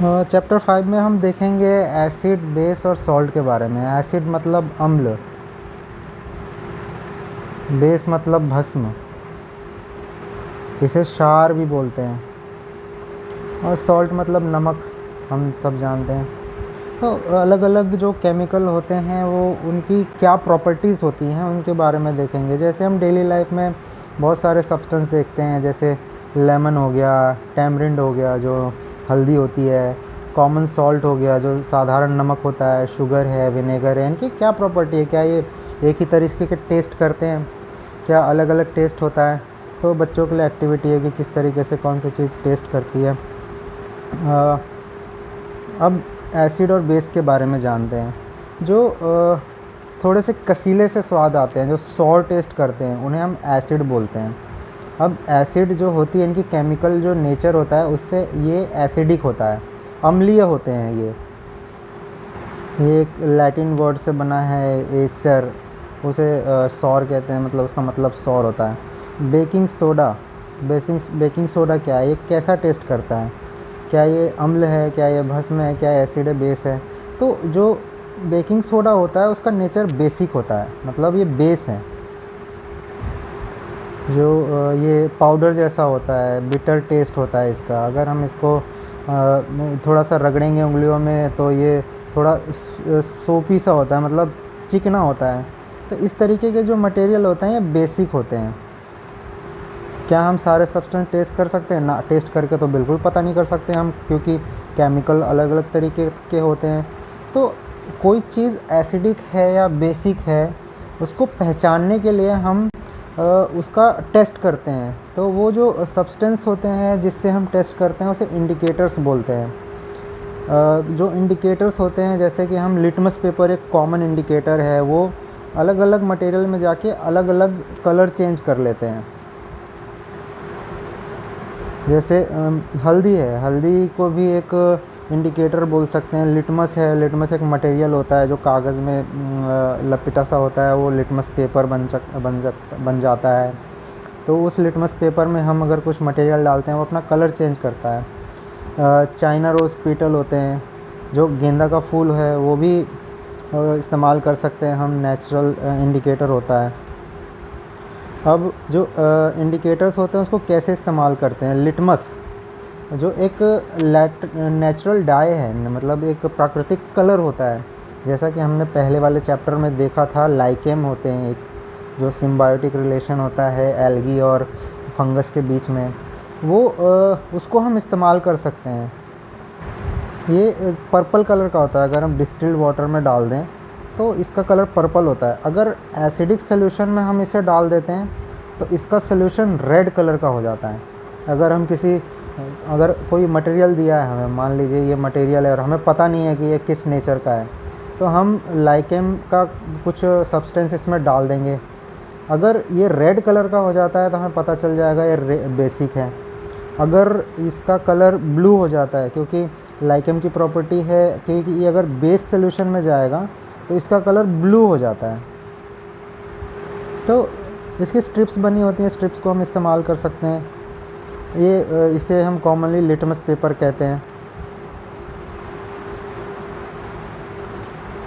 Chapter 5 में हम देखेंगे एसिड, बेस और सॉल्ट के बारे में। एसिड मतलब अम्ल, बेस मतलब भस्म, इसे क्षार भी बोलते हैं, और सॉल्ट मतलब नमक, हम सब जानते हैं। तो अलग अलग जो केमिकल होते हैं वो उनकी क्या प्रॉपर्टीज़ होती हैं उनके बारे में देखेंगे। जैसे हम डेली लाइफ में बहुत सारे सब्सटेंस देखते हैं, जैसे लेमन हो गया, टैमरिंड हो गया जो हल्दी होती है, कॉमन सॉल्ट हो गया जो साधारण नमक होता है, शुगर है, विनेगर है। इनकी क्या प्रॉपर्टी है, क्या ये एक ही तरीके के टेस्ट करते हैं, क्या अलग अलग टेस्ट होता है। तो बच्चों के लिए एक्टिविटी है कि किस तरीके से कौन सी चीज़ टेस्ट करती है। अब एसिड और बेस के बारे में जानते हैं। जो थोड़े से कसीले से स्वाद आते हैं, जो सॉर टेस्ट करते हैं, उन्हें हम एसिड बोलते हैं। अब एसिड जो होती है, इनकी केमिकल जो नेचर होता है उससे ये एसिडिक होता है, अम्लीय होते हैं। ये एक लैटिन वर्ड से बना है, एसर, उसे सॉर कहते हैं, मतलब उसका मतलब सॉर होता है। बेकिंग सोडा, बेकिंग सोडा क्या है, ये कैसा टेस्ट करता है, क्या ये अम्ल है, क्या ये भस्म है, क्या एसिड है, बेस है। तो जो बेकिंग सोडा होता है उसका नेचर बेसिक होता है, मतलब ये बेस है। जो ये पाउडर जैसा होता है, बिटर टेस्ट होता है इसका। अगर हम इसको थोड़ा सा रगड़ेंगे उंगलियों में तो ये थोड़ा सोपी सा होता है, मतलब चिकना होता है। तो इस तरीके के जो मटेरियल होते हैं ये बेसिक होते हैं। क्या हम सारे सब्सटेंस टेस्ट कर सकते हैं ना? टेस्ट करके तो बिल्कुल पता नहीं कर सकते हम, क्योंकि केमिकल अलग अलग तरीके के होते हैं। तो कोई चीज़ एसिडिक है या बेसिक है, उसको पहचानने के लिए हम उसका टेस्ट करते हैं। तो वो जो सब्सटेंस होते हैं जिससे हम टेस्ट करते हैं उसे इंडिकेटर्स बोलते हैं। जो इंडिकेटर्स होते हैं, जैसे कि हम लिटमस पेपर एक कॉमन इंडिकेटर है, वो अलग अलग मटेरियल में जाके अलग अलग कलर चेंज कर लेते हैं। जैसे हल्दी है, हल्दी को भी एक इंडिकेटर बोल सकते हैं। लिटमस है, लिटमस एक मटेरियल होता है जो कागज़ में लपेटा सा होता है, वो लिटमस पेपर बन जाता है। तो उस लिटमस पेपर में हम अगर कुछ मटेरियल डालते हैं वो अपना कलर चेंज करता है। चाइना रोज़ पीटल होते हैं, जो गेंदा का फूल है, वो भी इस्तेमाल कर सकते हैं हम, नेचुरल इंडिकेटर होता है। अब जो इंडिकेटर्स होते हैं उसको कैसे इस्तेमाल करते हैं। लिटमस जो एक नेचुरल डाई है, मतलब एक प्राकृतिक कलर होता है, जैसा कि हमने पहले वाले चैप्टर में देखा था। लाइकेम होते हैं एक, जो सिम्बायोटिक रिलेशन होता है एल्गी और फंगस के बीच में, वो उसको हम इस्तेमाल कर सकते हैं। ये पर्पल कलर का होता है, अगर हम डिस्टिल्ड वाटर में डाल दें तो इसका कलर पर्पल होता है। अगर एसिडिक सोल्यूशन में हम इसे डाल देते हैं तो इसका सोल्यूशन रेड कलर का हो जाता है। अगर कोई मटेरियल दिया है हमें, मान लीजिए ये मटेरियल है और हमें पता नहीं है कि ये किस नेचर का है, तो हम लाइकेम का कुछ सब्सटेंस इसमें डाल देंगे। अगर ये रेड कलर का हो जाता है तो हमें पता चल जाएगा ये बेसिक है। अगर इसका कलर ब्लू हो जाता है, क्योंकि लाइकेम की प्रॉपर्टी है क्योंकि ये अगर बेस सोल्यूशन में जाएगा तो इसका कलर ब्लू हो जाता है। तो इसकी स्ट्रिप्स बनी होती हैं, स्ट्रिप्स को हम इस्तेमाल कर सकते हैं। इसे हम कॉमनली लिटमस पेपर कहते हैं।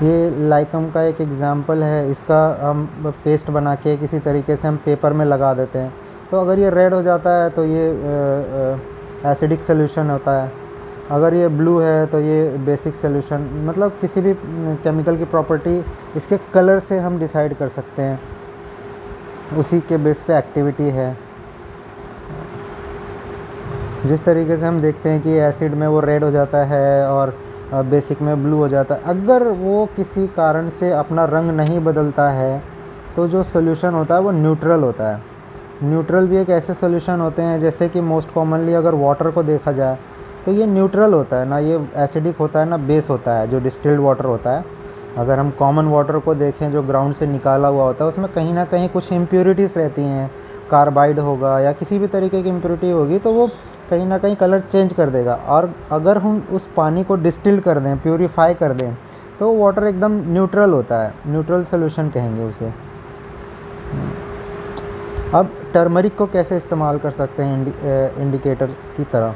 ये लाइकम का एक एग्ज़ाम्पल है, इसका हम पेस्ट बना के किसी तरीके से हम पेपर में लगा देते हैं। तो अगर ये रेड हो जाता है तो ये एसिडिक सोल्यूशन होता है। अगर ये ब्लू है तो ये बेसिक सोल्यूशन, मतलब किसी भी केमिकल की प्रॉपर्टी इसके कलर से हम डिसाइड कर सकते हैं, उसी के बेस पे एक्टिविटी है। जिस तरीके से हम देखते हैं कि एसिड में वो रेड हो जाता है और बेसिक में ब्लू हो जाता है। अगर वो किसी कारण से अपना रंग नहीं बदलता है तो जो सोल्यूशन होता है वो न्यूट्रल होता है। न्यूट्रल भी एक ऐसे सोल्यूशन होते हैं, जैसे कि मोस्ट कॉमनली अगर वाटर को देखा जाए तो ये न्यूट्रल होता है, ना ये एसिडिक होता है ना बेस होता है, जो डिस्टिल्ड वाटर होता है। अगर हम कॉमन वाटर को देखें जो ग्राउंड से निकाला हुआ होता है, उसमें कहीं ना कहीं कुछ इम्प्योरिटीज़ रहती हैं, कार्बाइड होगा या किसी भी तरीके की इम्प्योरिटी होगी, तो वो कहीं ना कहीं कलर चेंज कर देगा। और अगर हम उस पानी को डिस्टिल कर दें, प्योरीफाई कर दें, तो वाटर एकदम न्यूट्रल होता है, न्यूट्रल सोल्यूशन कहेंगे उसे। अब टर्मरिक को कैसे इस्तेमाल कर सकते हैं इंडिकेटर्स की तरह।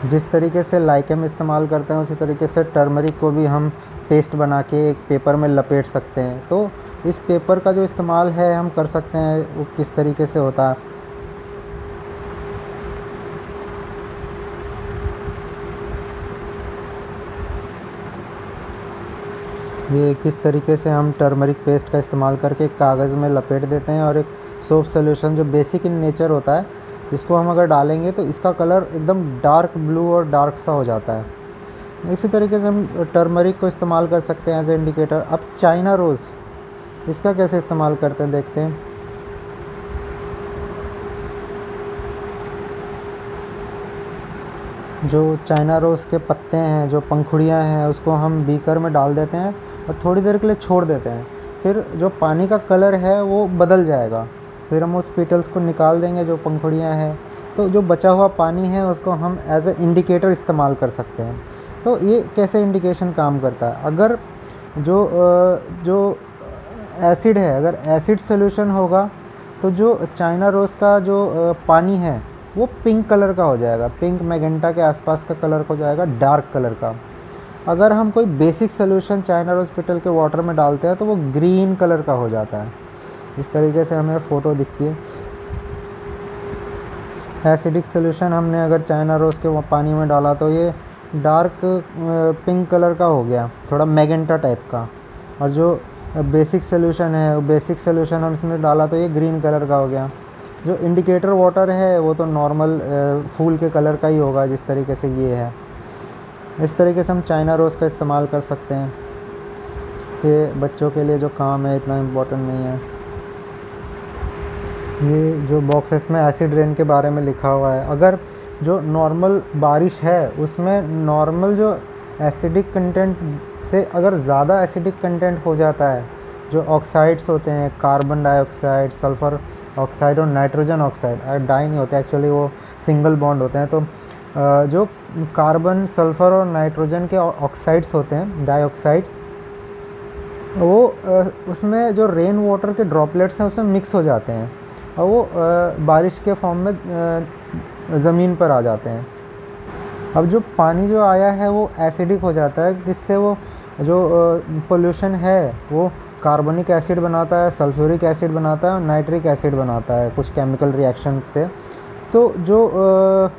जिस तरीके से लाइकेम इस्तेमाल करते हैं उसी तरीके से टर्मरिक को भी हम पेस्ट बना के एक पेपर में लपेट सकते हैं। तो इस पेपर का जो इस्तेमाल है हम कर सकते हैं, वो किस तरीके से होता है। ये किस तरीके से हम टर्मरिक पेस्ट का इस्तेमाल करके कागज़ में लपेट देते हैं और एक सोप सोल्यूशन जो बेसिक इन नेचर होता है, इसको हम अगर डालेंगे तो इसका कलर एकदम डार्क ब्लू और डार्क सा हो जाता है। इसी तरीके से हम टर्मरिक को इस्तेमाल कर सकते हैं एज ए इंडिकेटर। अब चाइना रोज़, इसका कैसे इस्तेमाल करते हैं देखते हैं। जो चाइना रोज़ के पत्ते हैं, जो पंखुड़ियाँ हैं, उसको हम बीकर में डाल देते हैं और थोड़ी देर के लिए छोड़ देते हैं। फिर जो पानी का कलर है वो बदल जाएगा। फिर हम उस पेटल्स को निकाल देंगे जो पंखुड़ियाँ हैं, तो जो बचा हुआ पानी है उसको हम एज ए इंडिकेटर इस्तेमाल कर सकते हैं। तो ये कैसे इंडिकेशन काम करता है, अगर जो एसिड है, अगर एसिड सोल्यूशन होगा तो जो चाइना रोज़ का जो पानी है वो पिंक कलर का हो जाएगा, पिंक मैजेंटा के आसपास का कलर हो जाएगा, डार्क कलर का। अगर हम कोई basic solution China rose petal के वाटर में डालते हैं तो वो ग्रीन कलर का हो जाता है। इस तरीके से हमें फ़ोटो दिखती है। एसिडिक सोल्यूशन हमने अगर चाइना रोज़ के पानी में डाला तो ये डार्क पिंक कलर का हो गया, थोड़ा मैजेंटा टाइप का। और जो बेसिक सोल्यूशन है, बेसिक सोल्यूशन हम इसमें डाला तो ये ग्रीन कलर का हो गया। जो इंडिकेटर वाटर है वो तो नॉर्मल फूल के कलर का ही होगा, जिस तरीके से ये है। इस तरीके से हम चाइना रोज़ का इस्तेमाल कर सकते हैं। ये बच्चों के लिए जो काम है इतना इम्पोर्टेंट नहीं है। ये जो बॉक्सेस में एसिड रेन के बारे में लिखा हुआ है, अगर जो नॉर्मल बारिश है उसमें नॉर्मल जो एसिडिक कंटेंट से अगर ज़्यादा एसिडिक कंटेंट हो जाता है, जो ऑक्साइड्स होते हैं, कार्बन डाइऑक्साइड, सल्फ़र ऑक्साइड और नाइट्रोजन ऑक्साइड, डाई नहीं होते एक्चुअली, वो सिंगल बॉन्ड होते हैं। तो जो कार्बन, सल्फ़र और नाइट्रोजन के ऑक्साइड्स होते हैं, डाइऑक्साइड्स, वो उसमें जो रेन वाटर के ड्रॉपलेट्स हैं उसमें मिक्स हो जाते हैं और वो बारिश के फॉर्म में ज़मीन पर आ जाते हैं। अब जो पानी जो आया है वो एसिडिक हो जाता है, जिससे वो जो पोल्यूशन है वो कार्बनिक एसिड बनाता है, सल्फ्यूरिक एसिड बनाता है और नाइट्रिक एसिड बनाता है कुछ केमिकल रिएक्शन से। तो जो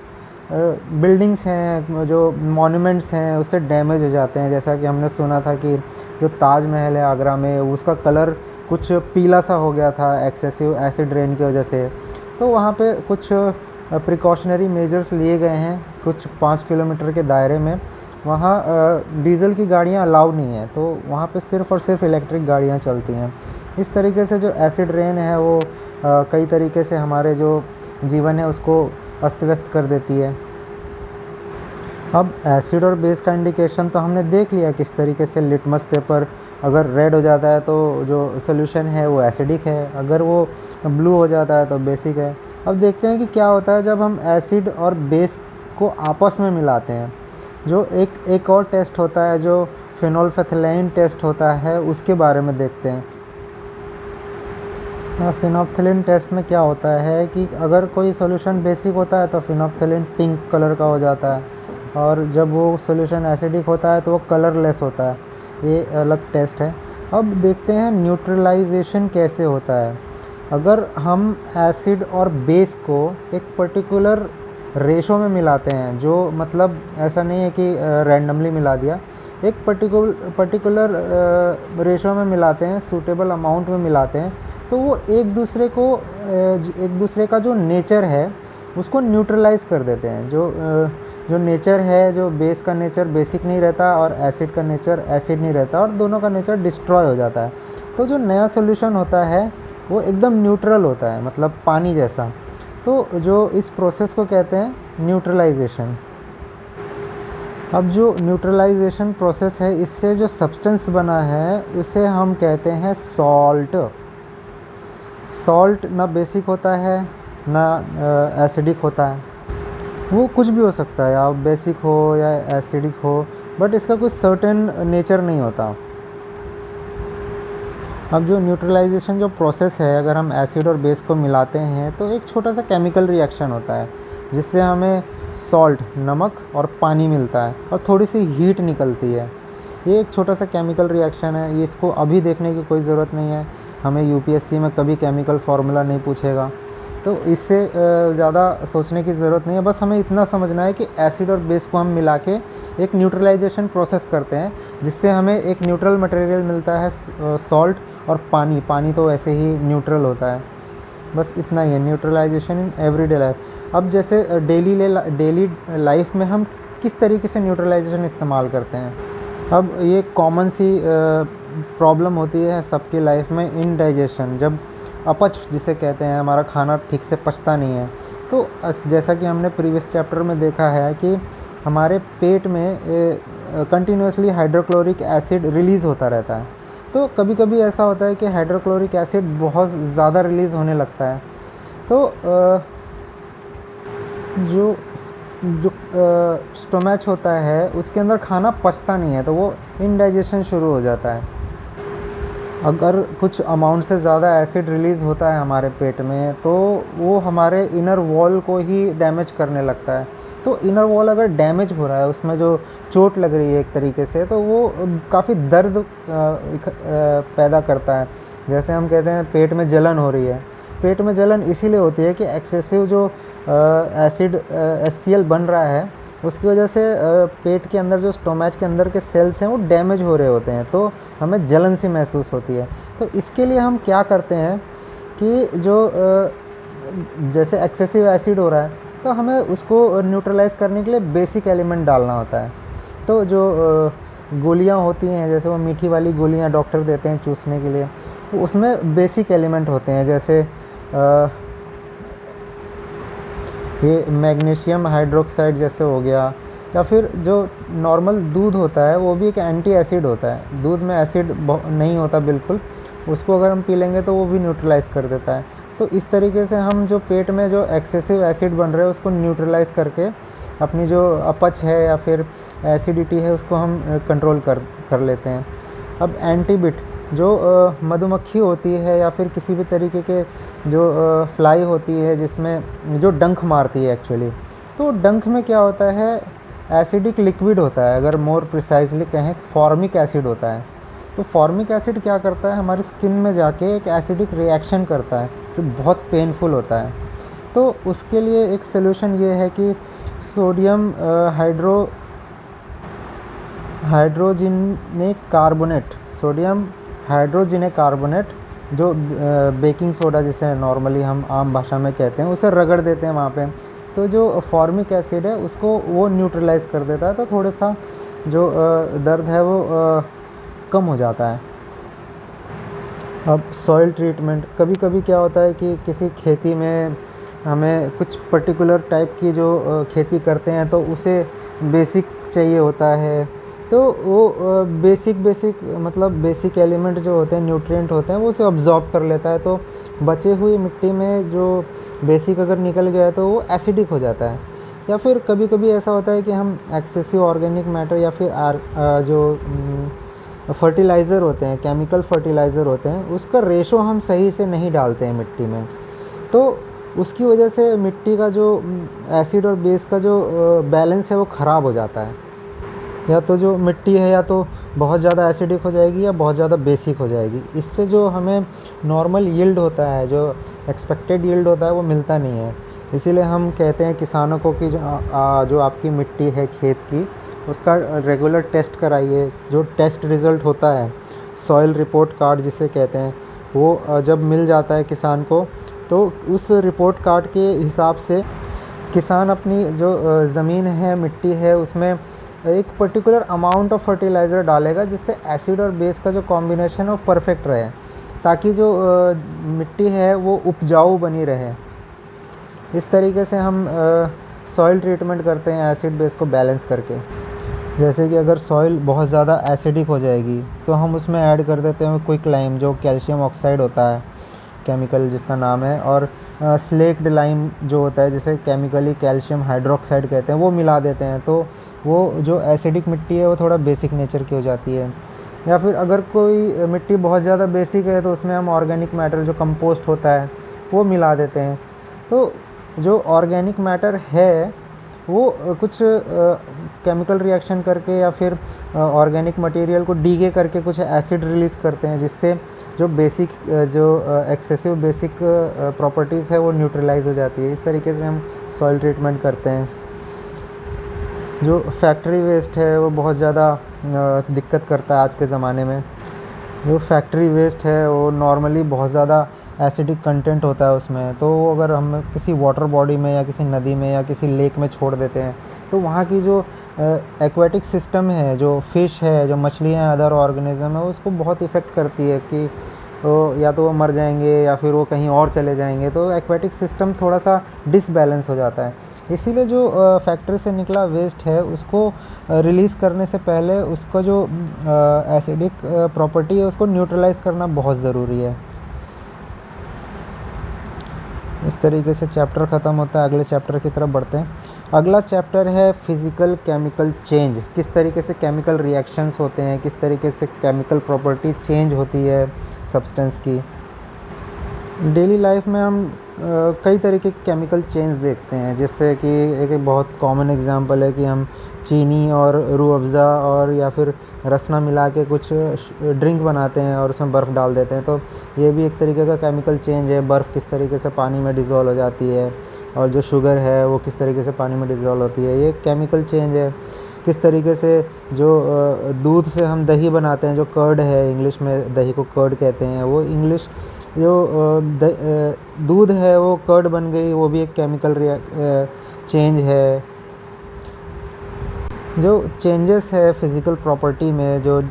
बिल्डिंग्स हैं, जो मॉन्यूमेंट्स हैं, उससे डैमेज हो जाते हैं। जैसा कि हमने सुना था कि जो ताजमहल है आगरा में, उसका कलर कुछ पीला सा हो गया था एक्सेसिव एसिड रेन की वजह से। तो वहाँ पे कुछ प्रिकॉशनरी मेजर्स लिए गए हैं, कुछ 5 किलोमीटर के दायरे में। वहाँ डीज़ल की गाड़ियाँ अलाउ नहीं है, तो वहाँ पे सिर्फ़ और सिर्फ इलेक्ट्रिक गाड़ियाँ चलती हैं। इस तरीके से जो एसिड रेन है वो कई तरीके से हमारे जो जीवन है उसको अस्त व्यस्त कर देती है। अब एसिड और बेस का इंडिकेशन तो हमने देख लिया किस तरीके से। लिटमस पेपर अगर रेड हो जाता है तो जो सॉल्यूशन है वो एसिडिक है, अगर वो ब्लू हो जाता है तो बेसिक है। अब देखते हैं कि क्या होता है जब हम एसिड और बेस को आपस में मिलाते हैं। जो एक और टेस्ट होता है जो फिनोल्फेथलेन टेस्ट होता है, उसके बारे में देखते हैं। फिनोल्फेथलेन टेस्ट में क्या होता है कि अगर कोई सॉल्यूशन बेसिक होता है तो फिनोल्फेथलेन पिंक कलर का हो जाता है, और जब वो सॉल्यूशन एसिडिक होता है तो वो कलरलेस होता है। ये अलग टेस्ट है। अब देखते हैं न्यूट्रलाइजेशन कैसे होता है। अगर हम एसिड और बेस को एक पर्टिकुलर रेशो में मिलाते हैं, जो मतलब ऐसा नहीं है कि रैंडमली मिला दिया, एक पर्टिकुलर रेशो में मिलाते हैं, सूटेबल अमाउंट में मिलाते हैं, तो वो एक दूसरे का जो नेचर है उसको न्यूट्रलाइज़ कर देते हैं। जो नेचर है, जो बेस का नेचर बेसिक नहीं रहता और एसिड का नेचर एसिड नहीं रहता, और दोनों का नेचर डिस्ट्रॉय हो जाता है। तो जो नया सॉल्यूशन होता है वो एकदम न्यूट्रल होता है, मतलब पानी जैसा। तो जो इस प्रोसेस को कहते हैं न्यूट्रलाइजेशन। अब जो न्यूट्रलाइजेशन प्रोसेस है, इससे जो सब्सटेंस बना है उसे हम कहते हैं सॉल्ट। सॉल्ट ना बेसिक होता है ना एसिडिक होता है, वो कुछ भी हो सकता है, आप बेसिक हो या एसिडिक हो, बट इसका कुछ सर्टेन नेचर नहीं होता। अब जो न्यूट्रलाइजेशन जो प्रोसेस है, अगर हम एसिड और बेस को मिलाते हैं तो एक छोटा सा केमिकल रिएक्शन होता है जिससे हमें सॉल्ट नमक और पानी मिलता है और थोड़ी सी हीट निकलती है। ये एक छोटा सा केमिकल रिएक्शन है, ये इसको अभी देखने की कोई ज़रूरत नहीं है, हमें यूपीएससी में कभी केमिकल फार्मूला नहीं पूछेगा, तो इससे ज़्यादा सोचने की ज़रूरत नहीं है। बस हमें इतना समझना है कि एसिड और बेस को हम मिला के एक न्यूट्रलाइजेशन प्रोसेस करते हैं, जिससे हमें एक न्यूट्रल मटेरियल मिलता है, सॉल्ट और पानी तो ऐसे ही न्यूट्रल होता है। बस इतना ही है न्यूट्रलाइजेशन इन एवरीडे लाइफ। अब जैसे डेली लाइफ में हम किस तरीके से न्यूट्रलाइजेशन इस्तेमाल करते हैं। अब ये कॉमन सी प्रॉब्लम होती है सबकी लाइफ में, इनडाइजेशन, जब अपच जिसे कहते हैं, हमारा खाना ठीक से पचता नहीं है। तो जैसा कि हमने प्रीवियस चैप्टर में देखा है कि हमारे पेट में कंटिन्यूसली हाइड्रोक्लोरिक एसिड रिलीज़ होता रहता है। तो कभी कभी ऐसा होता है कि हाइड्रोक्लोरिक एसिड बहुत ज़्यादा रिलीज़ होने लगता है, तो जो स्टोमच होता है उसके अंदर खाना पचता नहीं है, तो वो इनडाइजेशन शुरू हो जाता है। अगर कुछ अमाउंट से ज़्यादा एसिड रिलीज़ होता है हमारे पेट में, तो वो हमारे इनर वॉल को ही डैमेज करने लगता है। तो इनर वॉल अगर डैमेज हो रहा है, उसमें जो चोट लग रही है एक तरीके से, तो वो काफ़ी दर्द पैदा करता है। जैसे हम कहते हैं पेट में जलन हो रही है, पेट में जलन इसीलिए होती है कि एक्सेसिव जो एसिड HCl बन रहा है, उसकी वजह से पेट के अंदर जो स्टोमच के अंदर के सेल्स हैं वो डैमेज हो रहे होते हैं, तो हमें जलन सी महसूस होती है। तो इसके लिए हम क्या करते हैं कि जो जैसे एक्सेसिव एसिड हो रहा है, तो हमें उसको न्यूट्रलाइज़ करने के लिए बेसिक एलिमेंट डालना होता है। तो जो गोलियाँ होती हैं, जैसे वो मीठी वाली गोलियाँ डॉक्टर देते हैं चूसने के लिए, तो उसमें बेसिक एलिमेंट होते हैं, जैसे ये मैग्नीशियम हाइड्रोक्साइड जैसे हो गया, या फिर जो नॉर्मल दूध होता है वो भी एक एंटी एसिड होता है। दूध में एसिड नहीं होता बिल्कुल, उसको अगर हम पी लेंगे तो वो भी न्यूट्रलाइज़ कर देता है। तो इस तरीके से हम जो पेट में जो एक्सेसिव एसिड बन रहे हैं उसको न्यूट्रलाइज़ करके अपनी जो अपच है या फिर एसिडिटी है उसको हम कंट्रोल कर लेते हैं। अब एंटीबिट, जो मधुमक्खी होती है या फिर किसी भी तरीके के जो फ्लाई होती है जिसमें जो डंक मारती है एक्चुअली, तो डंक में क्या होता है, एसिडिक लिक्विड होता है, अगर मोर प्रिसाइजली कहें फॉर्मिक एसिड होता है। तो फॉर्मिक एसिड क्या करता है, हमारी स्किन में जाके एक एसिडिक रिएक्शन करता है जो बहुत पेनफुल होता है। तो उसके लिए एक सलूशन ये है कि सोडियम हाइड्रोजिनेट कार्बोनेट, जो बेकिंग सोडा जिसे नॉर्मली हम आम भाषा में कहते हैं, उसे रगड़ देते हैं वहाँ पे। तो जो फॉर्मिक एसिड है उसको वो न्यूट्रलाइज़ कर देता है, तो थोड़ा सा जो दर्द है वो कम हो जाता है। अब सॉइल ट्रीटमेंट, कभी कभी क्या होता है कि किसी खेती में हमें कुछ पर्टिकुलर टाइप की जो खेती करते हैं तो उसे बेसिक चाहिए होता है, तो वो बेसिक एलिमेंट जो होते हैं, न्यूट्रिएंट होते हैं, वो उसे ऑब्जॉर्ब कर लेता है। तो बचे हुई मिट्टी में जो बेसिक अगर निकल गया है तो वो एसिडिक हो जाता है। या फिर कभी कभी ऐसा होता है कि हम एक्सेसिव ऑर्गेनिक मैटर या फिर जो फर्टिलाइज़र होते हैं, केमिकल फर्टिलाइज़र होते हैं, उसका रेशो हम सही से नहीं डालते हैं मिट्टी में, तो उसकी वजह से मिट्टी का जो एसिड और बेस का जो बैलेंस है वो ख़राब हो जाता है। या तो जो मिट्टी है या तो बहुत ज़्यादा एसिडिक हो जाएगी या बहुत ज़्यादा बेसिक हो जाएगी। इससे जो हमें नॉर्मल यील्ड होता है, जो एक्सपेक्टेड यील्ड होता है, वो मिलता नहीं है। इसीलिए हम कहते हैं किसानों को कि जो आपकी मिट्टी है खेत की, उसका रेगुलर टेस्ट कराइए। जो टेस्ट रिज़ल्ट होता है, सॉइल रिपोर्ट कार्ड जिसे कहते हैं, वो जब मिल जाता है किसान को, तो उस रिपोर्ट कार्ड के हिसाब से किसान अपनी जो ज़मीन है, मिट्टी है, उसमें एक पर्टिकुलर अमाउंट ऑफ फर्टिलाइज़र डालेगा, जिससे एसिड और बेस का जो कॉम्बिनेशन है वो परफेक्ट रहे, ताकि जो मिट्टी है वो उपजाऊ बनी रहे। इस तरीके से हम सॉइल ट्रीटमेंट करते हैं एसिड बेस को बैलेंस करके। जैसे कि अगर सॉइल बहुत ज़्यादा एसिडिक हो जाएगी तो हम उसमें ऐड कर देते हैं क्विकलाइम, जो कैल्शियम ऑक्साइड होता है, केमिकल जिसका नाम है, और स्लेक्ड लाइम जो होता है, जिसे केमिकली कैल्शियम हाइड्रोक्साइड कहते हैं, वो मिला देते हैं। तो वो जो एसिडिक मिट्टी है वो थोड़ा बेसिक नेचर की हो जाती है। या फिर अगर कोई मिट्टी बहुत ज़्यादा बेसिक है तो उसमें हम ऑर्गेनिक मैटर जो कंपोस्ट होता है वो मिला देते हैं। तो जो ऑर्गेनिक मैटर है वो कुछ केमिकल रिएक्शन करके या फिर ऑर्गेनिक मटेरियल को डीके करके कुछ एसिड रिलीज़ करते हैं, जिससे जो बेसिक जो एक्सेसिव बेसिक प्रॉपर्टीज़ है वो न्यूट्रलाइज हो जाती है। इस तरीके से हम सॉइल ट्रीटमेंट करते हैं। जो फैक्ट्री वेस्ट है वो बहुत ज़्यादा दिक्कत करता है आज के ज़माने में। जो फैक्ट्री वेस्ट है वो नॉर्मली बहुत ज़्यादा एसिडिक कंटेंट होता है उसमें, तो अगर हम किसी वाटर बॉडी में या किसी नदी में या किसी लेक में छोड़ देते हैं तो वहाँ की जो एक्वेटिक सिस्टम है, जो फ़िश है, जो मछलियाँ, अदर ऑर्गेनिज्म है, उसको बहुत इफ़ेक्ट करती है कि वो या तो वो मर जाएंगे या फिर वो कहीं और चले जाएंगे। तो एक्वेटिक सिस्टम थोड़ा सा डिसबैलेंस हो जाता है। इसीलिए जो फैक्ट्री से निकला वेस्ट है उसको रिलीज़ करने से पहले उसका जो एसिडिक प्रॉपर्टी है उसको न्यूट्रलाइज करना बहुत ज़रूरी है। इस तरीके से चैप्टर ख़त्म होता है। अगले चैप्टर की तरफ बढ़ते हैं। अगला चैप्टर है फिज़िकल केमिकल चेंज। किस तरीके से केमिकल रिएक्शंस होते हैं, किस तरीके से केमिकल प्रॉपर्टी चेंज होती है सब्सटेंस की। डेली लाइफ में हम कई तरीके के केमिकल चेंज देखते हैं, जिससे कि एक बहुत कॉमन एग्जांपल है कि हम चीनी और रूह अफ़ज़ा और या फिर रसना मिला के कुछ ड्रिंक बनाते हैं और उसमें बर्फ़ डाल देते हैं। तो ये भी एक तरीके का केमिकल चेंज है। बर्फ़ किस तरीके से पानी में डिज़ोल्व हो जाती है और जो शुगर है वो किस तरीके से पानी में डिज़ोल्व होती है, ये केमिकल चेंज है। किस तरीके से जो दूध से हम दही बनाते हैं, जो कर्ड है, इंग्लिश में दही को कर्ड कहते हैं, वो इंग्लिश जो दूध है वो कर्ड बन गई, वो भी एक केमिकल चेंज है। जो चेंजेस है फिज़िकल प्रॉपर्टी में जो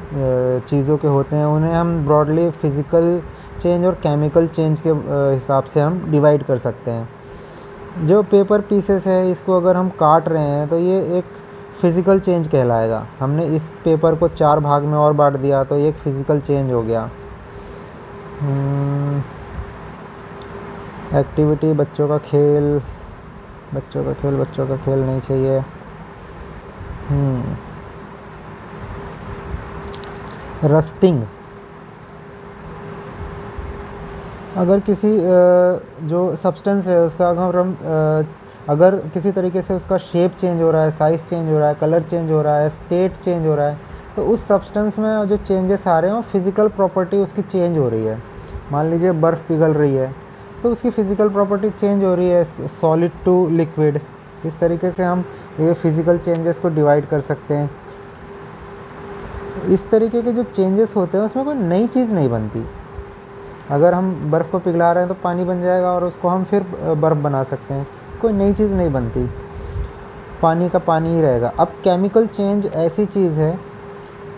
चीज़ों के होते हैं उन्हें हम ब्रॉडली फ़िज़िकल चेंज और केमिकल चेंज के हिसाब से हम डिवाइड कर सकते हैं। जो पेपर पीसेस है इसको अगर हम काट रहे हैं तो ये एक फ़िज़िकल चेंज कहलाएगा। हमने इस पेपर को 4 भाग में और बांट दिया तो ये एक फ़िज़िकल चेंज हो गया। एक्टिविटी, बच्चों का खेल नहीं चाहिए। रस्टिंग, अगर किसी जो सब्सटेंस है उसका अगर किसी तरीके से उसका शेप चेंज हो रहा है, साइज़ चेंज हो रहा है, कलर चेंज हो रहा है, स्टेट चेंज हो रहा है, तो उस सब्सटेंस में जो चेंजेस आ रहे हैं वो फिज़िकल प्रॉपर्टी उसकी चेंज हो रही है। मान लीजिए बर्फ़ पिघल रही है तो उसकी फ़िज़िकल प्रॉपर्टी चेंज हो रही है, सॉलिड टू लिक्विड। इस तरीके से हम ये फिज़िकल चेंजेस को डिवाइड कर सकते हैं। इस तरीके के जो चेंजेस होते हैं उसमें कोई नई चीज़ नहीं बनती। अगर हम बर्फ़ को पिघला रहे हैं तो पानी बन जाएगा और उसको हम फिर बर्फ़ बना सकते हैं, कोई नई चीज़ नहीं बनती, पानी का पानी ही रहेगा। अब केमिकल चेंज ऐसी चीज़ है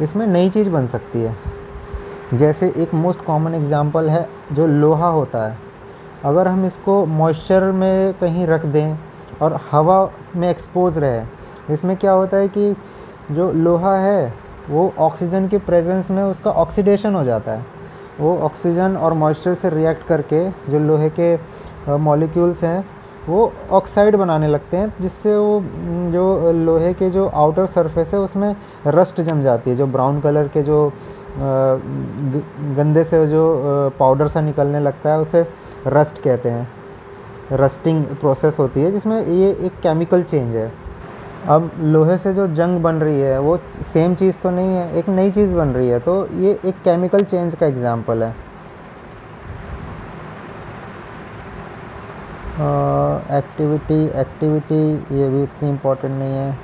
इसमें नई चीज़ बन सकती है। जैसे एक मोस्ट कॉमन एग्जांपल है जो लोहा होता है। अगर हम इसको मॉइस्चर में कहीं रख दें और हवा में एक्सपोज रहे, इसमें क्या होता है कि जो लोहा है वो ऑक्सीजन के प्रेजेंस में उसका ऑक्सीडेशन हो जाता है। वो ऑक्सीजन और मॉइस्चर से रिएक्ट करके जो लोहे के मॉलिक्यूल्स हैं वो ऑक्साइड बनाने लगते हैं, जिससे वो जो लोहे के जो आउटर सरफेस है उसमें रस्ट जम जाती है। जो ब्राउन कलर के जो गंदे से जो पाउडर सा निकलने लगता है उसे रस्ट कहते हैं। रस्टिंग प्रोसेस होती है जिसमें ये एक केमिकल चेंज है। अब लोहे से जो जंग बन रही है वो सेम चीज़ तो नहीं है, एक नई चीज़ बन रही है, तो ये एक केमिकल चेंज का एग्जांपल है। एक्टिविटी ये भी इतनी इम्पोर्टेंट नहीं है।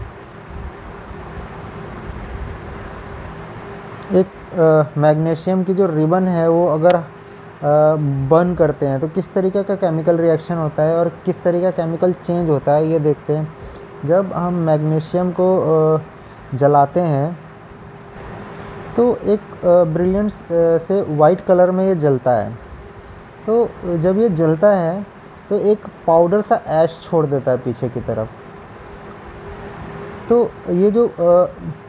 एक मैग्नीशियम की जो रिबन है वो अगर बर्न करते हैं तो किस तरीके का केमिकल रिएक्शन होता है और किस तरीके का केमिकल चेंज होता है ये देखते हैं। जब हम मैग्नीशियम को जलाते हैं तो एक ब्रिलियंट से वाइट कलर में ये जलता है। तो जब ये जलता है तो एक पाउडर सा ऐश छोड़ देता है पीछे की तरफ। तो ये जो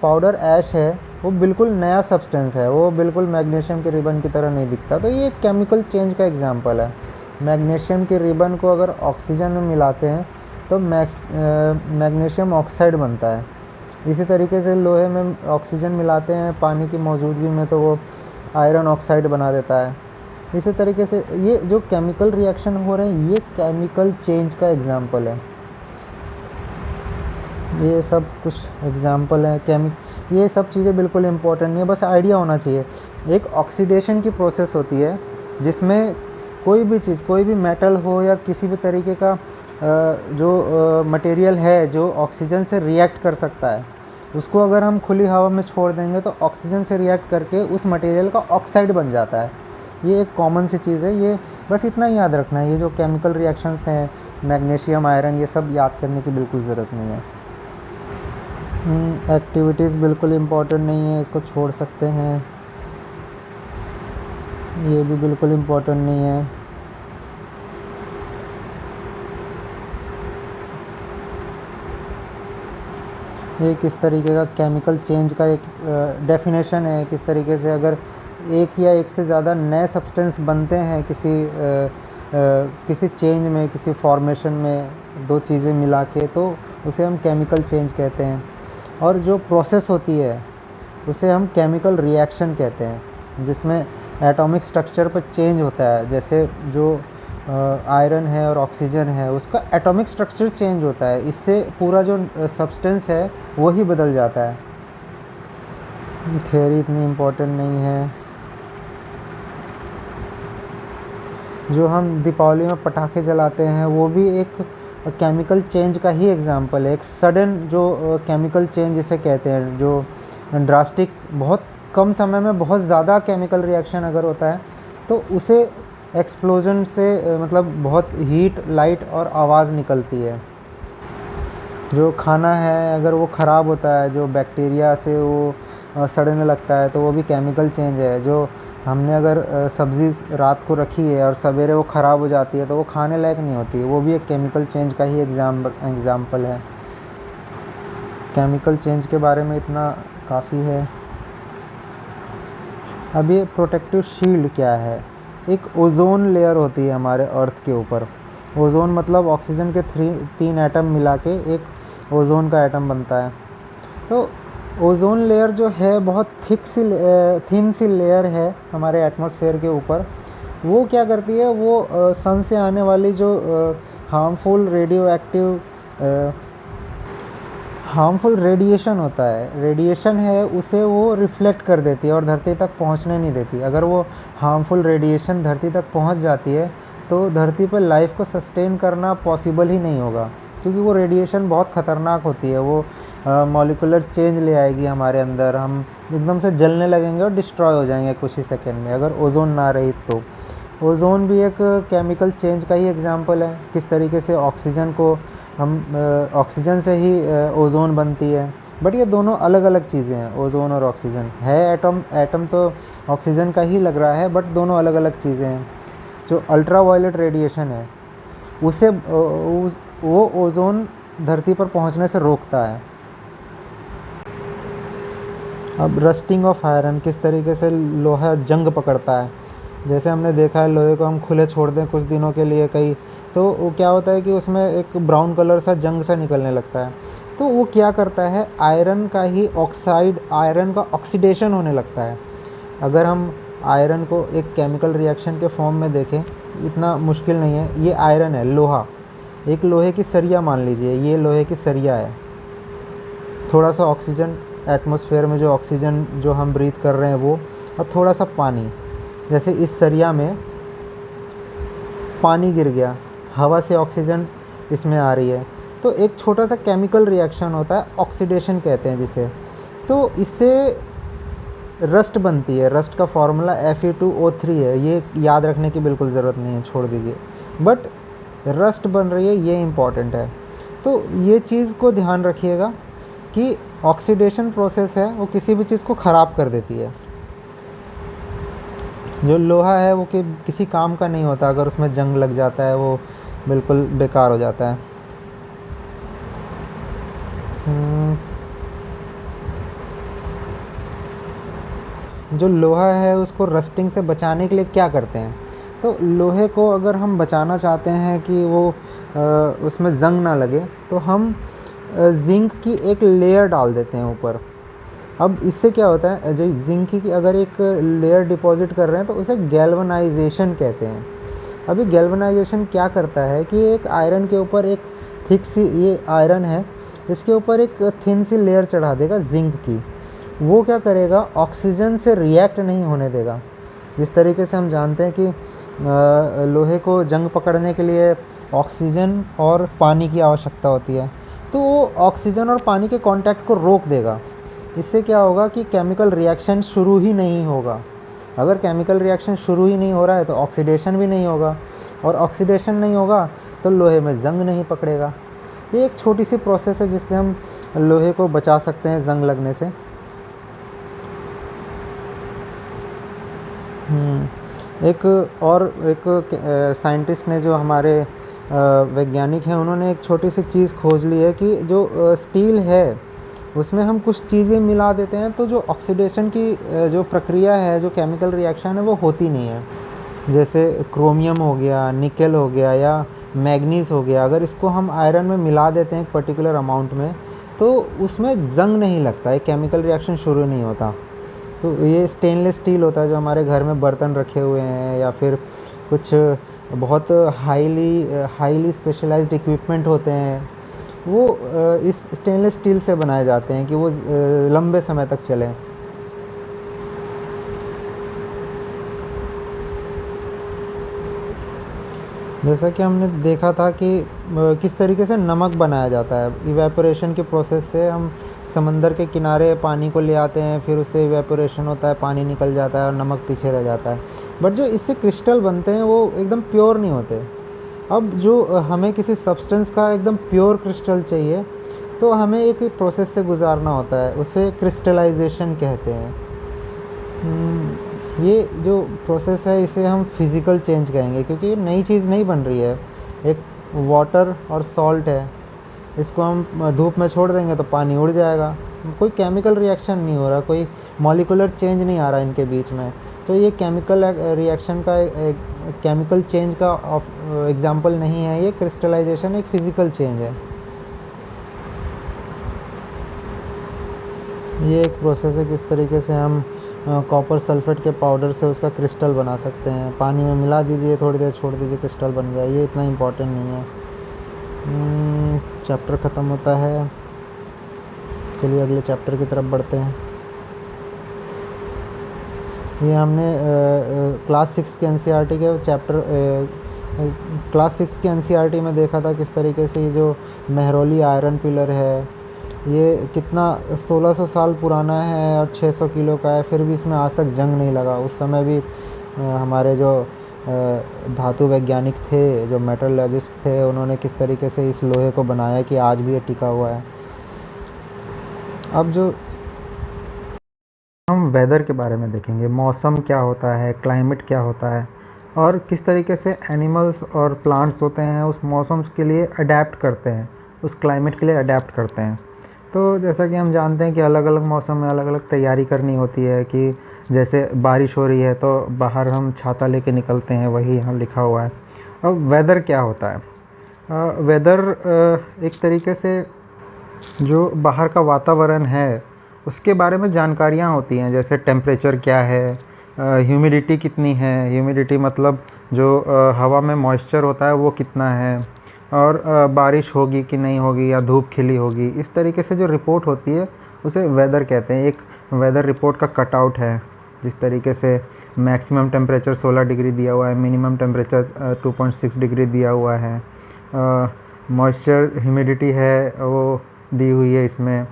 पाउडर ऐश है वो बिल्कुल नया सब्सटेंस है, वो बिल्कुल मैग्नीशियम के रिबन की तरह नहीं दिखता। तो ये एक केमिकल चेंज का एग्जांपल है। मैग्नीशियम के रिबन को अगर ऑक्सीजन में मिलाते हैं तो मैग्नीशियम ऑक्साइड बनता है। इसी तरीके से लोहे में ऑक्सीजन मिलाते हैं पानी की मौजूदगी में तो वो आयरन ऑक्साइड बना देता है। इसी तरीके से ये जो केमिकल रिएक्शन हो रहे हैं ये केमिकल चेंज का एग्जांपल है। ये सब कुछ एग्जाम्पल हैं ये सब चीज़ें बिल्कुल इम्पोर्टेंट नहीं है, बस आइडिया होना चाहिए। एक ऑक्सीडेशन की प्रोसेस होती है जिसमें कोई भी चीज़, कोई भी मेटल हो या किसी भी तरीके का जो मटेरियल है जो ऑक्सीजन से रिएक्ट कर सकता है, उसको अगर हम खुली हवा में छोड़ देंगे तो ऑक्सीजन से रिएक्ट करके उस मटेरियल का ऑक्साइड बन जाता है। ये एक कॉमन सी चीज़ है, ये बस इतना ही याद रखना है। ये जो केमिकल रिएक्शंस हैं, मैग्नीशियम, आयरन, ये सब याद करने की बिल्कुल ज़रूरत नहीं है। एक्टिविटीज़ बिल्कुल इम्पोर्टेंट नहीं है, इसको छोड़ सकते हैं। ये भी बिल्कुल इम्पोर्टेंट नहीं है। ये किस तरीके का केमिकल चेंज का एक डेफिनेशन है, किस तरीके से अगर एक या एक से ज़्यादा नए सब्सटेंस बनते हैं किसी चेंज में, किसी फॉर्मेशन में, दो चीज़ें मिला के, तो उसे हम केमिकल चेंज कहते हैं। और जो प्रोसेस होती है उसे हम केमिकल रिएक्शन कहते हैं, जिसमें एटॉमिक स्ट्रक्चर पर चेंज होता है। जैसे जो आयरन है और ऑक्सीजन है, उसका एटॉमिक स्ट्रक्चर चेंज होता है, इससे पूरा जो सब्सटेंस है वही बदल जाता है। थ्योरी इतनी इम्पोर्टेंट नहीं है। जो हम दीपावली में पटाखे जलाते हैं वो भी एक केमिकल चेंज का ही एग्जांपल है। एक सडन जो केमिकल चेंज जिसे कहते हैं, जो ड्रास्टिक, बहुत कम समय में बहुत ज़्यादा केमिकल रिएक्शन अगर होता है तो उसे एक्सप्लोजन से मतलब बहुत हीट, लाइट और आवाज़ निकलती है। जो खाना है अगर वो ख़राब होता है, जो बैक्टीरिया से वो सड़ने लगता है, तो वो भी केमिकल चेंज है। जो हमने अगर सब्ज़ी रात को रखी है और सवेरे वो ख़राब हो जाती है तो वो खाने लायक नहीं होती है, वो भी एक केमिकल चेंज का ही एग्ज़ाम्पल है। केमिकल चेंज के बारे में इतना काफ़ी है। अब ये प्रोटेक्टिव शील्ड क्या है? एक ओज़ोन लेयर होती है हमारे अर्थ के ऊपर। ओज़ोन मतलब ऑक्सीजन के 3 एटम मिला के एक ओज़ोन का एटम बनता है। तो ओज़ोन लेयर जो है बहुत थिन सी लेयर है हमारे एटमॉस्फेयर के ऊपर। वो क्या करती है, वो सन से आने वाली जो हार्मफुल रेडिएशन होता है, रेडिएशन है, उसे वो रिफ्लेक्ट कर देती है और धरती तक पहुंचने नहीं देती। अगर वो हार्मफुल रेडिएशन धरती तक पहुंच जाती है तो धरती पर लाइफ को सस्टेन करना पॉसिबल ही नहीं होगा, क्योंकि वो रेडिएशन बहुत ख़तरनाक होती है। वो मॉलिक्यूलर चेंज ले आएगी हमारे अंदर, हम एकदम से जलने लगेंगे और डिस्ट्रॉय हो जाएंगे कुछ ही सेकेंड में, अगर ओज़ोन ना रही तो। ओज़ोन भी एक केमिकल चेंज का ही एग्जांपल है। किस तरीके से ऑक्सीजन से ही ओज़ोन बनती है, बट ये दोनों अलग अलग चीज़ें हैं। ओज़ोन और ऑक्सीजन है, एटम तो ऑक्सीजन का ही लग रहा है, बट दोनों अलग अलग चीज़ें हैं। जो अल्ट्रा वायलेट रेडिएशन है उसे वो ओज़ोन धरती पर पहुंचने से रोकता है। अब रस्टिंग ऑफ आयरन, किस तरीके से लोहा जंग पकड़ता है। जैसे हमने देखा है, लोहे को हम खुले छोड़ दें कुछ दिनों के लिए कहीं, तो वो क्या होता है कि उसमें एक ब्राउन कलर सा जंग सा निकलने लगता है। तो वो क्या करता है, आयरन का ऑक्सीडेशन होने लगता है। अगर हम आयरन को एक केमिकल रिएक्शन के फॉर्म में देखें, इतना मुश्किल नहीं है। ये आयरन है, लोहा, एक लोहे की सरिया मान लीजिए, ये लोहे की सरिया है। थोड़ा सा ऑक्सीजन, एटमॉस्फेयर में जो ऑक्सीजन जो हम ब्रीथ कर रहे हैं वो, और थोड़ा सा पानी। जैसे इस सरिया में पानी गिर गया, हवा से ऑक्सीजन इसमें आ रही है, तो एक छोटा सा केमिकल रिएक्शन होता है, ऑक्सीडेशन कहते हैं जिसे। तो इससे रस्ट बनती है। रस्ट का फार्मूला Fe2O3 है, ये याद रखने की बिल्कुल ज़रूरत नहीं है, छोड़ दीजिए। बट रस्ट बन रही है, ये इम्पॉर्टेंट है। तो ये चीज़ को ध्यान रखिएगा कि ऑक्सीडेशन प्रोसेस है वो किसी भी चीज़ को ख़राब कर देती है। जो लोहा है वो किसी काम का नहीं होता, अगर उसमें जंग लग जाता है वो बिल्कुल बेकार हो जाता है। जो लोहा है उसको रस्टिंग से बचाने के लिए क्या करते हैं, तो लोहे को अगर हम बचाना चाहते हैं कि वो उसमें जंग ना लगे, तो हम जिंक की एक लेयर डाल देते हैं ऊपर। अब इससे क्या होता है, जो जिंक की अगर एक लेयर डिपॉजिट कर रहे हैं तो उसे गैल्वनाइजेशन कहते हैं। अभी गैल्वनाइजेशन क्या करता है कि एक आयरन के ऊपर एक थिक सी, ये आयरन है, इसके ऊपर एक थिन सी लेयर चढ़ा देगा जिंक की। वो क्या करेगा, ऑक्सीजन से रिएक्ट नहीं होने देगा। जिस तरीके से हम जानते हैं कि लोहे को जंग पकड़ने के लिए ऑक्सीजन और पानी की आवश्यकता होती है, तो वो ऑक्सीजन और पानी के कांटेक्ट को रोक देगा। इससे क्या होगा कि केमिकल रिएक्शन शुरू ही नहीं होगा। अगर केमिकल रिएक्शन शुरू ही नहीं हो रहा है तो ऑक्सीडेशन भी नहीं होगा, और ऑक्सीडेशन नहीं होगा तो लोहे में जंग नहीं पकड़ेगा। ये एक छोटी सी प्रोसेस है जिससे हम लोहे को बचा सकते हैं जंग लगने से। एक साइंटिस्ट ने, जो हमारे वैज्ञानिक हैं, उन्होंने एक छोटी सी चीज़ खोज ली है कि जो स्टील है उसमें हम कुछ चीज़ें मिला देते हैं तो जो ऑक्सीडेशन की जो प्रक्रिया है, जो केमिकल रिएक्शन है, वो होती नहीं है। जैसे क्रोमियम हो गया, निकल हो गया या मैग्नीज़ हो गया, अगर इसको हम आयरन में मिला देते हैं एक पर्टिकुलर अमाउंट में तो उसमें जंग नहीं लगता, एक केमिकल रिएक्शन शुरू नहीं होता। तो ये स्टेनलेस स्टील होता है जो हमारे घर में बर्तन रखे हुए हैं, या फिर कुछ बहुत हाईली स्पेशलाइज्ड इक्विपमेंट होते हैं, वो इस स्टेनलेस स्टील से बनाए जाते हैं कि वो लंबे समय तक चलें। जैसा कि हमने देखा था कि किस तरीके से नमक बनाया जाता है। इवेपोरेशन के प्रोसेस से हम समंदर के किनारे पानी को ले आते हैं, फिर उससे इवेपोरेशन होता है, पानी निकल जाता है और नमक पीछे रह जाता है। बट जो इससे क्रिस्टल बनते हैं वो एकदम प्योर नहीं होते। अब जो हमें किसी सब्सटेंस का एकदम प्योर क्रिस्टल चाहिए तो हमें एक प्रोसेस से गुजारना होता है, उसे क्रिस्टलाइजेशन कहते हैं। ये जो प्रोसेस है इसे हम फिज़िकल चेंज कहेंगे, क्योंकि ये नई चीज़ नहीं बन रही है। एक वाटर और सॉल्ट है, इसको हम धूप में छोड़ देंगे तो पानी उड़ जाएगा, कोई केमिकल रिएक्शन नहीं हो रहा, कोई मॉलिक्यूलर चेंज नहीं आ रहा इनके बीच में। तो ये केमिकल रिएक्शन का केमिकल चेंज का एग्जांपल नहीं है, ये क्रिस्टलाइजेशन एक फ़िज़िकल चेंज है। ये एक प्रोसेस है किस तरीके से हम कॉपर सल्फेट के पाउडर से उसका क्रिस्टल बना सकते हैं। पानी में मिला दीजिए, थोड़ी देर छोड़ दीजिए, क्रिस्टल बन गया। ये इतना इम्पोर्टेंट नहीं है। चैप्टर ख़त्म होता है, चलिए अगले चैप्टर की तरफ बढ़ते हैं। ये हमने क्लास 6 के एनसीईआरटी के चैप्टर क्लास 6 के एनसीईआरटी में देखा था किस तरीके से ये जो मेहरौली आयरन पिलर है, ये कितना 1600 साल पुराना है और 600 किलो का है, फिर भी इसमें आज तक जंग नहीं लगा। उस समय भी हमारे जो धातु वैज्ञानिक थे, जो मेटलर्जिस्ट थे, उन्होंने किस तरीके से इस लोहे को बनाया कि आज भी ये टिका हुआ है। अब जो हम वेदर के बारे में देखेंगे, मौसम क्या होता है, क्लाइमेट क्या होता है, और किस तरीके से एनिमल्स और प्लांट्स होते हैं उस मौसम के लिए अडेप्ट करते हैं, उस क्लाइमेट के लिए अडेप्ट करते हैं। तो जैसा कि हम जानते हैं कि अलग अलग मौसम में अलग अलग तैयारी करनी होती है, कि जैसे बारिश हो रही है तो बाहर हम छाता लेके निकलते हैं, वही यहाँ लिखा हुआ है। अब वेदर क्या होता है? वेदर एक तरीके से जो बाहर का वातावरण है उसके बारे में जानकारियाँ होती हैं, जैसे टेम्परेचर क्या है, ह्यूमिडिटी कितनी है, ह्यूमिडिटी मतलब जो हवा में मॉइस्चर होता है वो कितना है, और बारिश होगी कि नहीं होगी या धूप खिली होगी। इस तरीके से जो रिपोर्ट होती है उसे वेदर कहते हैं। एक वेदर रिपोर्ट का कटआउट है, जिस तरीके से मैक्सिमम टेम्परेचर 16 डिग्री दिया हुआ है, मिनिमम टेम्परेचर 2.6 डिग्री दिया हुआ है, मॉइस्चर ह्यूमिडिटी है वो दी हुई है। इसमें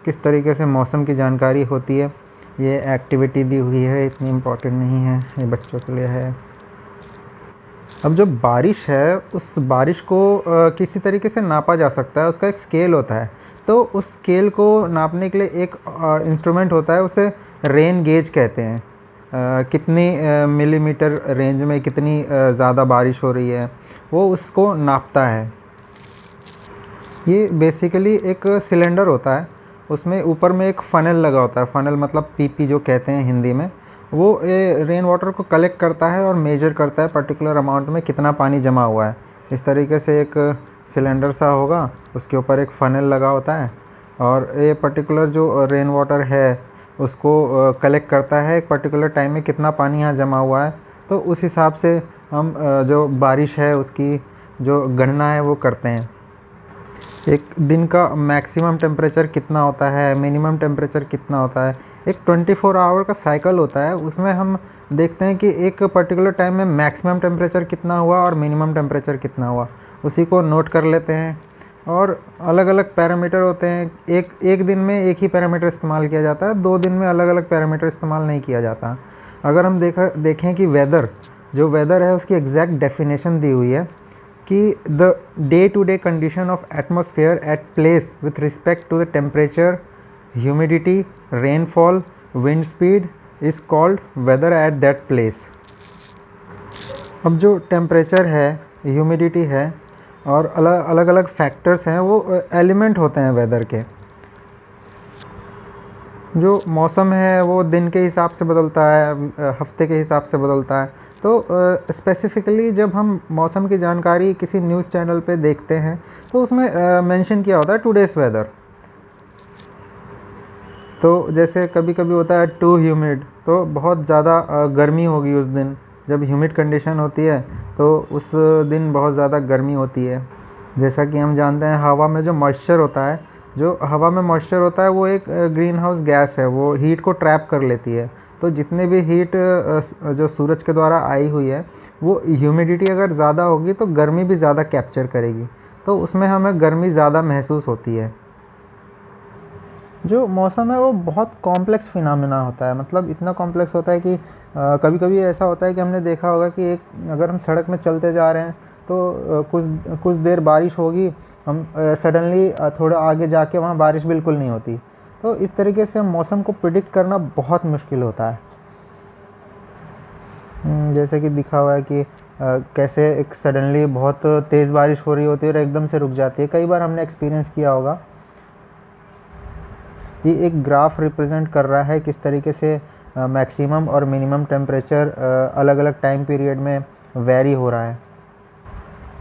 किस तरीके से मौसम की जानकारी होती है, ये एक्टिविटी दी हुई है, इतनी इम्पोर्टेंट नहीं है, ये बच्चों के लिए है। अब जो बारिश है उस बारिश को किसी तरीके से नापा जा सकता है, उसका एक स्केल होता है। तो उस स्केल को नापने के लिए एक इंस्ट्रूमेंट होता है, उसे रेन गेज कहते हैं। कितनी मिलीमीटर रेंज में कितनी ज़्यादा बारिश हो रही है वो उसको नापता है। ये बेसिकली एक सिलेंडर होता है, उसमें ऊपर में एक फ़नल लगा होता है, फ़नल मतलब पीपी जो कहते हैं हिंदी में। वो रेन वाटर को कलेक्ट करता है और मेजर करता है पर्टिकुलर अमाउंट में कितना पानी जमा हुआ है। इस तरीके से एक सिलेंडर सा होगा, उसके ऊपर एक फ़नल लगा होता है, और ये पर्टिकुलर जो रेन वाटर है उसको कलेक्ट करता है एक पर्टिकुलर टाइम में कितना पानी यहाँ जमा हुआ है। तो उस हिसाब से हम जो बारिश है उसकी जो गणना है वो करते हैं। एक दिन का मैक्सिमम टेम्परेचर कितना होता है, मिनिमम टेम्परेचर कितना होता है, एक 24 आवर का साइकिल होता है। उसमें हम देखते हैं कि एक पर्टिकुलर टाइम में मैक्सिमम टेम्परेचर कितना हुआ और मिनिमम टेम्परेचर कितना हुआ, उसी को नोट कर लेते हैं। और अलग अलग पैरामीटर होते हैं, एक एक दिन में एक ही पैरामीटर इस्तेमाल किया जाता है, 2 दिन में अलग अलग पैरामीटर इस्तेमाल नहीं किया जाता। अगर हम देखें कि जो वेदर है उसकी एग्जैक्ट डेफिनेशन दी हुई है कि the day to day condition of atmosphere at place with respect to the temperature, humidity, rainfall, wind speed is called weather at that place. अब जो टेम्परेचर है, ह्यूमिडिटी है और अलग अलग फैक्टर्स हैं, वो एलिमेंट होते हैं वेदर के। जो मौसम है वो दिन के हिसाब से बदलता है, हफ्ते के हिसाब से बदलता है। तो स्पेसिफ़िकली जब हम मौसम की जानकारी किसी न्यूज़ चैनल पे देखते हैं तो उसमें मेंशन किया होता है टुडेज़ वेदर। तो जैसे कभी कभी होता है टू ह्यूमिड, तो बहुत ज़्यादा गर्मी होगी उस दिन। जब ह्यूमिड कंडीशन होती है तो उस दिन बहुत ज़्यादा गर्मी होती है। जैसा कि हम जानते हैं हवा में जो मॉइस्चर होता है, वो एक ग्रीन हाउस गैस है, वो हीट को ट्रैप कर लेती है। तो जितने भी हीट जो सूरज के द्वारा आई हुई है, वो ह्यूमिडिटी अगर ज़्यादा होगी तो गर्मी भी ज़्यादा कैप्चर करेगी, तो उसमें हमें गर्मी ज़्यादा महसूस होती है। जो मौसम है वो बहुत कॉम्प्लेक्स फिनोमेना होता है, मतलब इतना कॉम्प्लेक्स होता है कि कभी कभी ऐसा होता है कि हमने देखा होगा कि अगर हम सड़क में चलते जा रहे हैं तो कुछ कुछ देर बारिश होगी, हम सडनली थोड़ा आगे जाके वहाँ बारिश बिल्कुल नहीं होती। तो इस तरीके से मौसम को प्रिडिक्ट करना बहुत मुश्किल होता है। जैसे कि दिखा हुआ है कि कैसे एक सडनली बहुत तेज़ बारिश हो रही होती है और एकदम से रुक जाती है। कई बार हमने एक्सपीरियंस किया होगा। ये एक ग्राफ रिप्रेजेंट कर रहा है किस तरीके से मैक्सिमम और मिनिमम टेम्परेचर अलग अलग टाइम पीरियड में वेरी हो रहा है।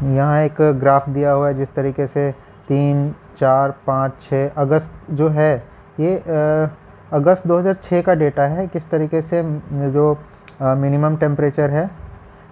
यहाँ एक ग्राफ दिया हुआ है जिस तरीके से 3, 4, 5, 6 अगस्त जो है, ये अगस्त 2006 का डेटा है। किस तरीके से जो मिनिमम टेम्परेचर है,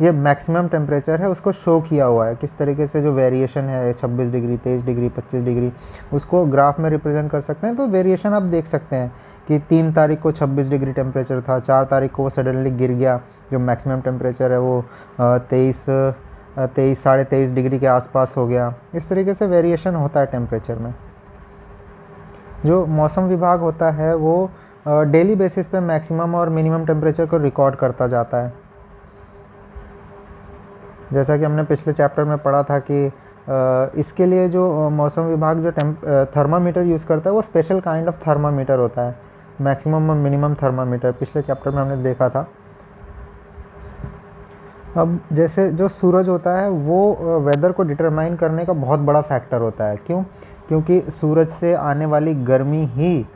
ये मैक्सिमम टेम्परेचर है, उसको शो किया हुआ है। किस तरीके से जो वेरिएशन है 26 डिग्री, 23 डिग्री, 25 डिग्री, उसको ग्राफ में रिप्रेजेंट कर सकते हैं। तो वेरिएशन आप देख सकते हैं कि 3 तारीख को 26 डिग्री टेम्परेचर था, 4 तारीख को वो सडनली गिर गया, जो मैक्सिमम टेम्परेचर है वो 23 साढ़े 23 डिग्री के आसपास हो गया। इस तरीके से वेरिएशन होता है टेम्परेचर में। जो मौसम विभाग होता है वो डेली बेसिस पे मैक्सिमम और मिनिमम टेम्परेचर को रिकॉर्ड करता जाता है। जैसा कि हमने पिछले चैप्टर में पढ़ा था कि इसके लिए जो मौसम विभाग जो थर्मामीटर यूज़ करता है, वो स्पेशल काइंड ऑफ थर्मामीटर होता है, मैक्सिमम और मिनिमम थर्मामीटर। पिछले चैप्टर में हमने देखा था। अब जैसे जो सूरज होता है वो वेदर को डिटरमाइन करने का बहुत बड़ा फैक्टर होता है। क्यों? क्योंकि सूरज से आने वाली गर्मी ही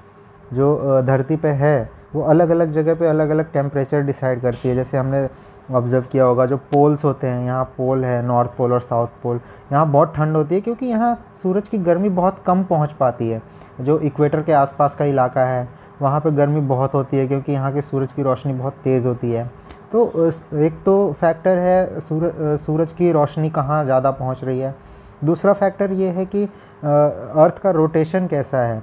जो धरती पे है वो अलग अलग जगह पे अलग अलग टेम्परेचर डिसाइड करती है। जैसे हमने ऑब्ज़र्व किया होगा, जो पोल्स होते हैं, यहाँ पोल है, नॉर्थ पोल और साउथ पोल, यहाँ बहुत ठंड होती है क्योंकि यहाँ सूरज की गर्मी बहुत कम पहुँच पाती है। जो इक्वेटर के आसपास का इलाका है वहाँ पे गर्मी बहुत होती है क्योंकि यहाँ के सूरज की रोशनी बहुत तेज़ होती है। तो एक तो फैक्टर है सूरज की रोशनी कहाँ ज़्यादा पहुँच रही है। दूसरा फैक्टर ये है कि अर्थ का रोटेशन कैसा है,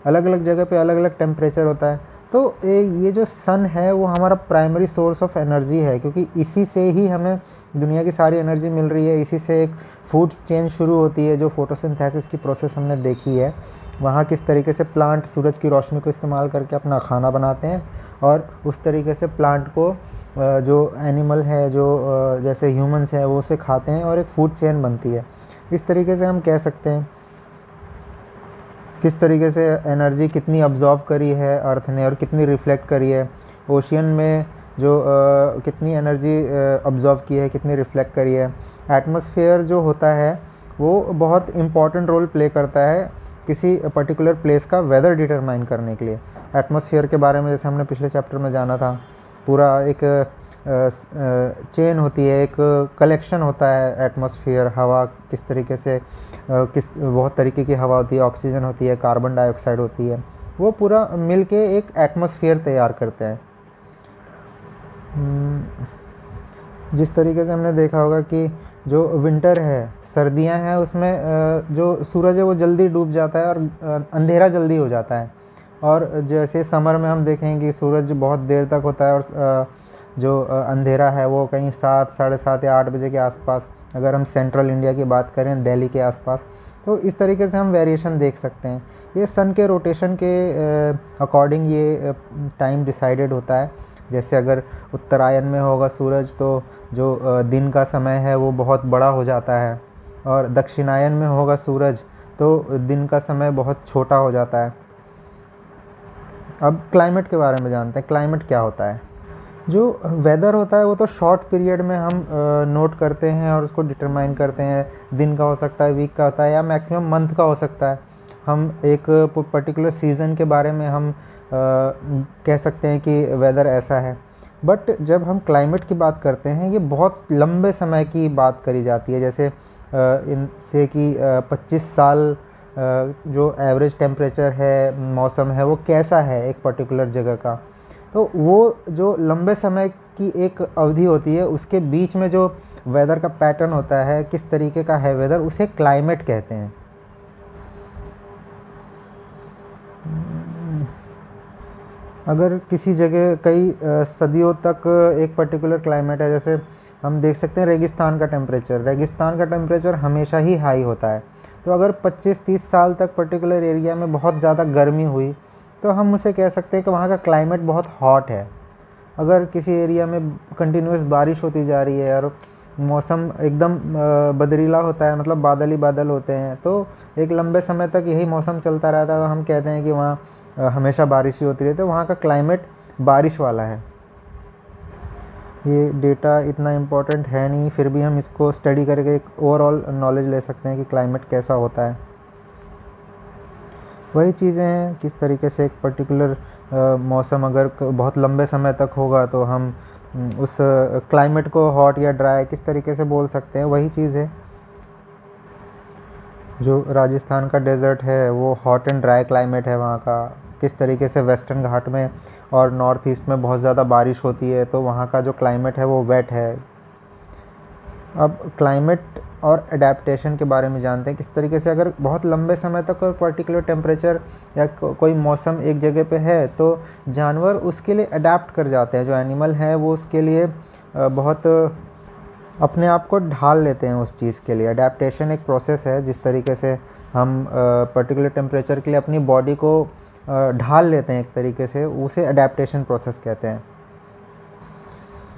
अलग अलग जगह पे अलग अलग टेम्परेचर होता है। तो ये जो सन है वो हमारा प्राइमरी सोर्स ऑफ एनर्जी है, क्योंकि इसी से ही हमें दुनिया की सारी एनर्जी मिल रही है। इसी से एक फूड चेन शुरू होती है, जो फोटोसिंथेसिस की प्रोसेस हमने देखी है। वहाँ किस तरीके से प्लांट सूरज की रोशनी को इस्तेमाल करके अपना खाना बनाते हैं, और उस तरीके से प्लांट को जो एनिमल है, जो जैसे ह्यूमंस है, वो उसे खाते हैं और एक फूड चेन बनती है। इस तरीके से हम कह सकते हैं किस तरीके से एनर्जी कितनी अब्जॉर्व करी है अर्थ ने और कितनी रिफ्लेक्ट करी है। ओशियन में जो कितनी एनर्जी अब्जॉर्व की है, कितनी रिफ्लेक्ट करी है। एटमॉस्फेयर जो होता है वो बहुत इम्पॉर्टेंट रोल प्ले करता है किसी पर्टिकुलर प्लेस का वेदर डिटरमाइन करने के लिए। एटमॉस्फेयर के बारे में जैसे हमने पिछले चैप्टर में जाना था, पूरा एक चेन होती है, एक कलेक्शन होता है एटमॉस्फेयर। हवा किस तरीके से बहुत तरीके की हवा होती है, ऑक्सीजन होती है, कार्बन डाइऑक्साइड होती है, वो पूरा मिल के एक एटमॉस्फेयर तैयार करते हैं। जिस तरीके से हमने देखा होगा कि जो विंटर है, सर्दियां हैं, उसमें जो सूरज है वो जल्दी डूब जाता है और अंधेरा जल्दी हो जाता है। और जैसे समर में हम देखेंगे कि सूरज बहुत देर तक होता है और जो अंधेरा है वो कहीं 7, साढ़े 7 या 8 बजे के आसपास, अगर हम सेंट्रल इंडिया की बात करें दिल्ली के आसपास, तो इस तरीके से हम वेरिएशन देख सकते हैं। ये सन के रोटेशन के अकॉर्डिंग ये टाइम डिसाइडेड होता है। जैसे अगर उत्तरायण में होगा सूरज तो जो दिन का समय है वो बहुत बड़ा हो जाता है, और दक्षिणायन में होगा सूरज तो दिन का समय बहुत छोटा हो जाता है। अब क्लाइमेट के बारे में जानते हैं, क्लाइमेट क्या होता है। जो वेदर होता है वो तो शॉर्ट पीरियड में हम नोट करते हैं और उसको डिटरमाइन करते हैं। दिन का हो सकता है, वीक का होता है, या मैक्सिमम मंथ का हो सकता है। हम एक पर्टिकुलर सीज़न के बारे में हम कह सकते हैं कि वेदर ऐसा है। बट जब हम क्लाइमेट की बात करते हैं, ये बहुत लंबे समय की बात करी जाती है। जैसे इनसे कि 25 साल जो एवरेज टेम्परेचर है, मौसम है, वो कैसा है एक पर्टिकुलर जगह का। तो वो जो लंबे समय की एक अवधि होती है, उसके बीच में जो वेदर का पैटर्न होता है, किस तरीके का है वेदर, उसे क्लाइमेट कहते हैं। अगर किसी जगह कई सदियों तक एक पर्टिकुलर क्लाइमेट है, जैसे हम देख सकते हैं रेगिस्तान का टेम्परेचर हमेशा ही हाई होता है। तो अगर 25-30 साल तक पर्टिकुलर एरिया में बहुत ज़्यादा गर्मी हुई तो हम उसे कह सकते हैं कि वहाँ का क्लाइमेट बहुत हॉट है। अगर किसी एरिया में कंटिन्यूस बारिश होती जा रही है और मौसम एकदम बदरीला होता है, मतलब बादल ही बादल होते हैं, तो एक लंबे समय तक यही मौसम चलता रहता है, तो हम कहते हैं कि वहाँ हमेशा बारिश ही होती रहती है, वहाँ का क्लाइमेट बारिश वाला है। ये डेटा इतना इम्पोर्टेंट है नहीं, फिर भी हम इसको स्टडी करके एक ओवरऑल नॉलेज ले सकते हैं कि क्लाइमेट कैसा होता है। वही चीज़ें हैं, किस तरीके से एक पर्टिकुलर मौसम अगर बहुत लंबे समय तक होगा तो हम उस क्लाइमेट को हॉट या ड्राई किस तरीके से बोल सकते हैं, वही चीज़ है। जो राजस्थान का डेज़र्ट है वो हॉट एंड ड्राई क्लाइमेट है वहाँ का। किस तरीके से वेस्टर्न घाट में और नॉर्थ ईस्ट में बहुत ज़्यादा बारिश होती है, तो वहाँ का जो क्लाइमेट है वो वेट है। अब क्लाइमेट और एडेप्टेशन के बारे में जानते हैं, किस तरीके से अगर बहुत लंबे समय तक कोई पर्टिकुलर टेम्परेचर या कोई मौसम एक जगह पे है तो जानवर उसके लिए अडेप्ट कर जाते हैं। जो एनिमल है वो उसके लिए बहुत अपने आप को ढाल लेते हैं उस चीज़ के लिए। अडेप्टेशन एक प्रोसेस है, जिस तरीके से हम पर्टिकुलर टेम्परेचर के लिए अपनी बॉडी को ढाल लेते हैं एक तरीके से, उसे अडेप्टेशन प्रोसेस कहते हैं।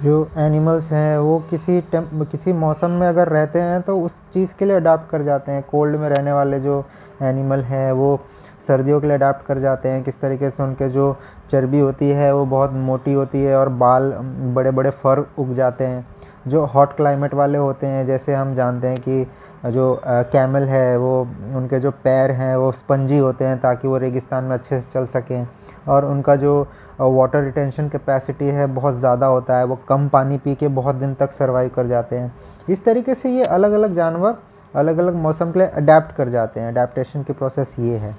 जो एनिमल्स हैं वो किसी मौसम में अगर रहते हैं तो उस चीज़ के लिए अडाप्ट कर जाते हैं। कोल्ड में रहने वाले जो एनिमल हैं वो सर्दियों के लिए अडाप्ट कर जाते हैं। किस तरीके से उनके जो चर्बी होती है वो बहुत मोटी होती है और बाल बड़े बड़े फर उग जाते हैं। जो हॉट क्लाइमेट वाले होते हैं, जैसे हम जानते हैं कि जो कैमल है वो उनके जो पैर हैं वो स्पंजी होते हैं ताकि वो रेगिस्तान में अच्छे से चल सकें, और उनका जो वाटर रिटेंशन कैपेसिटी है बहुत ज़्यादा होता है, वो कम पानी पी के बहुत दिन तक सर्वाइव कर जाते हैं। इस तरीके से ये अलग अलग जानवर अलग अलग मौसम के लिए अडेप्ट कर जाते हैं। अडेप्टेशन की प्रोसेस ये है।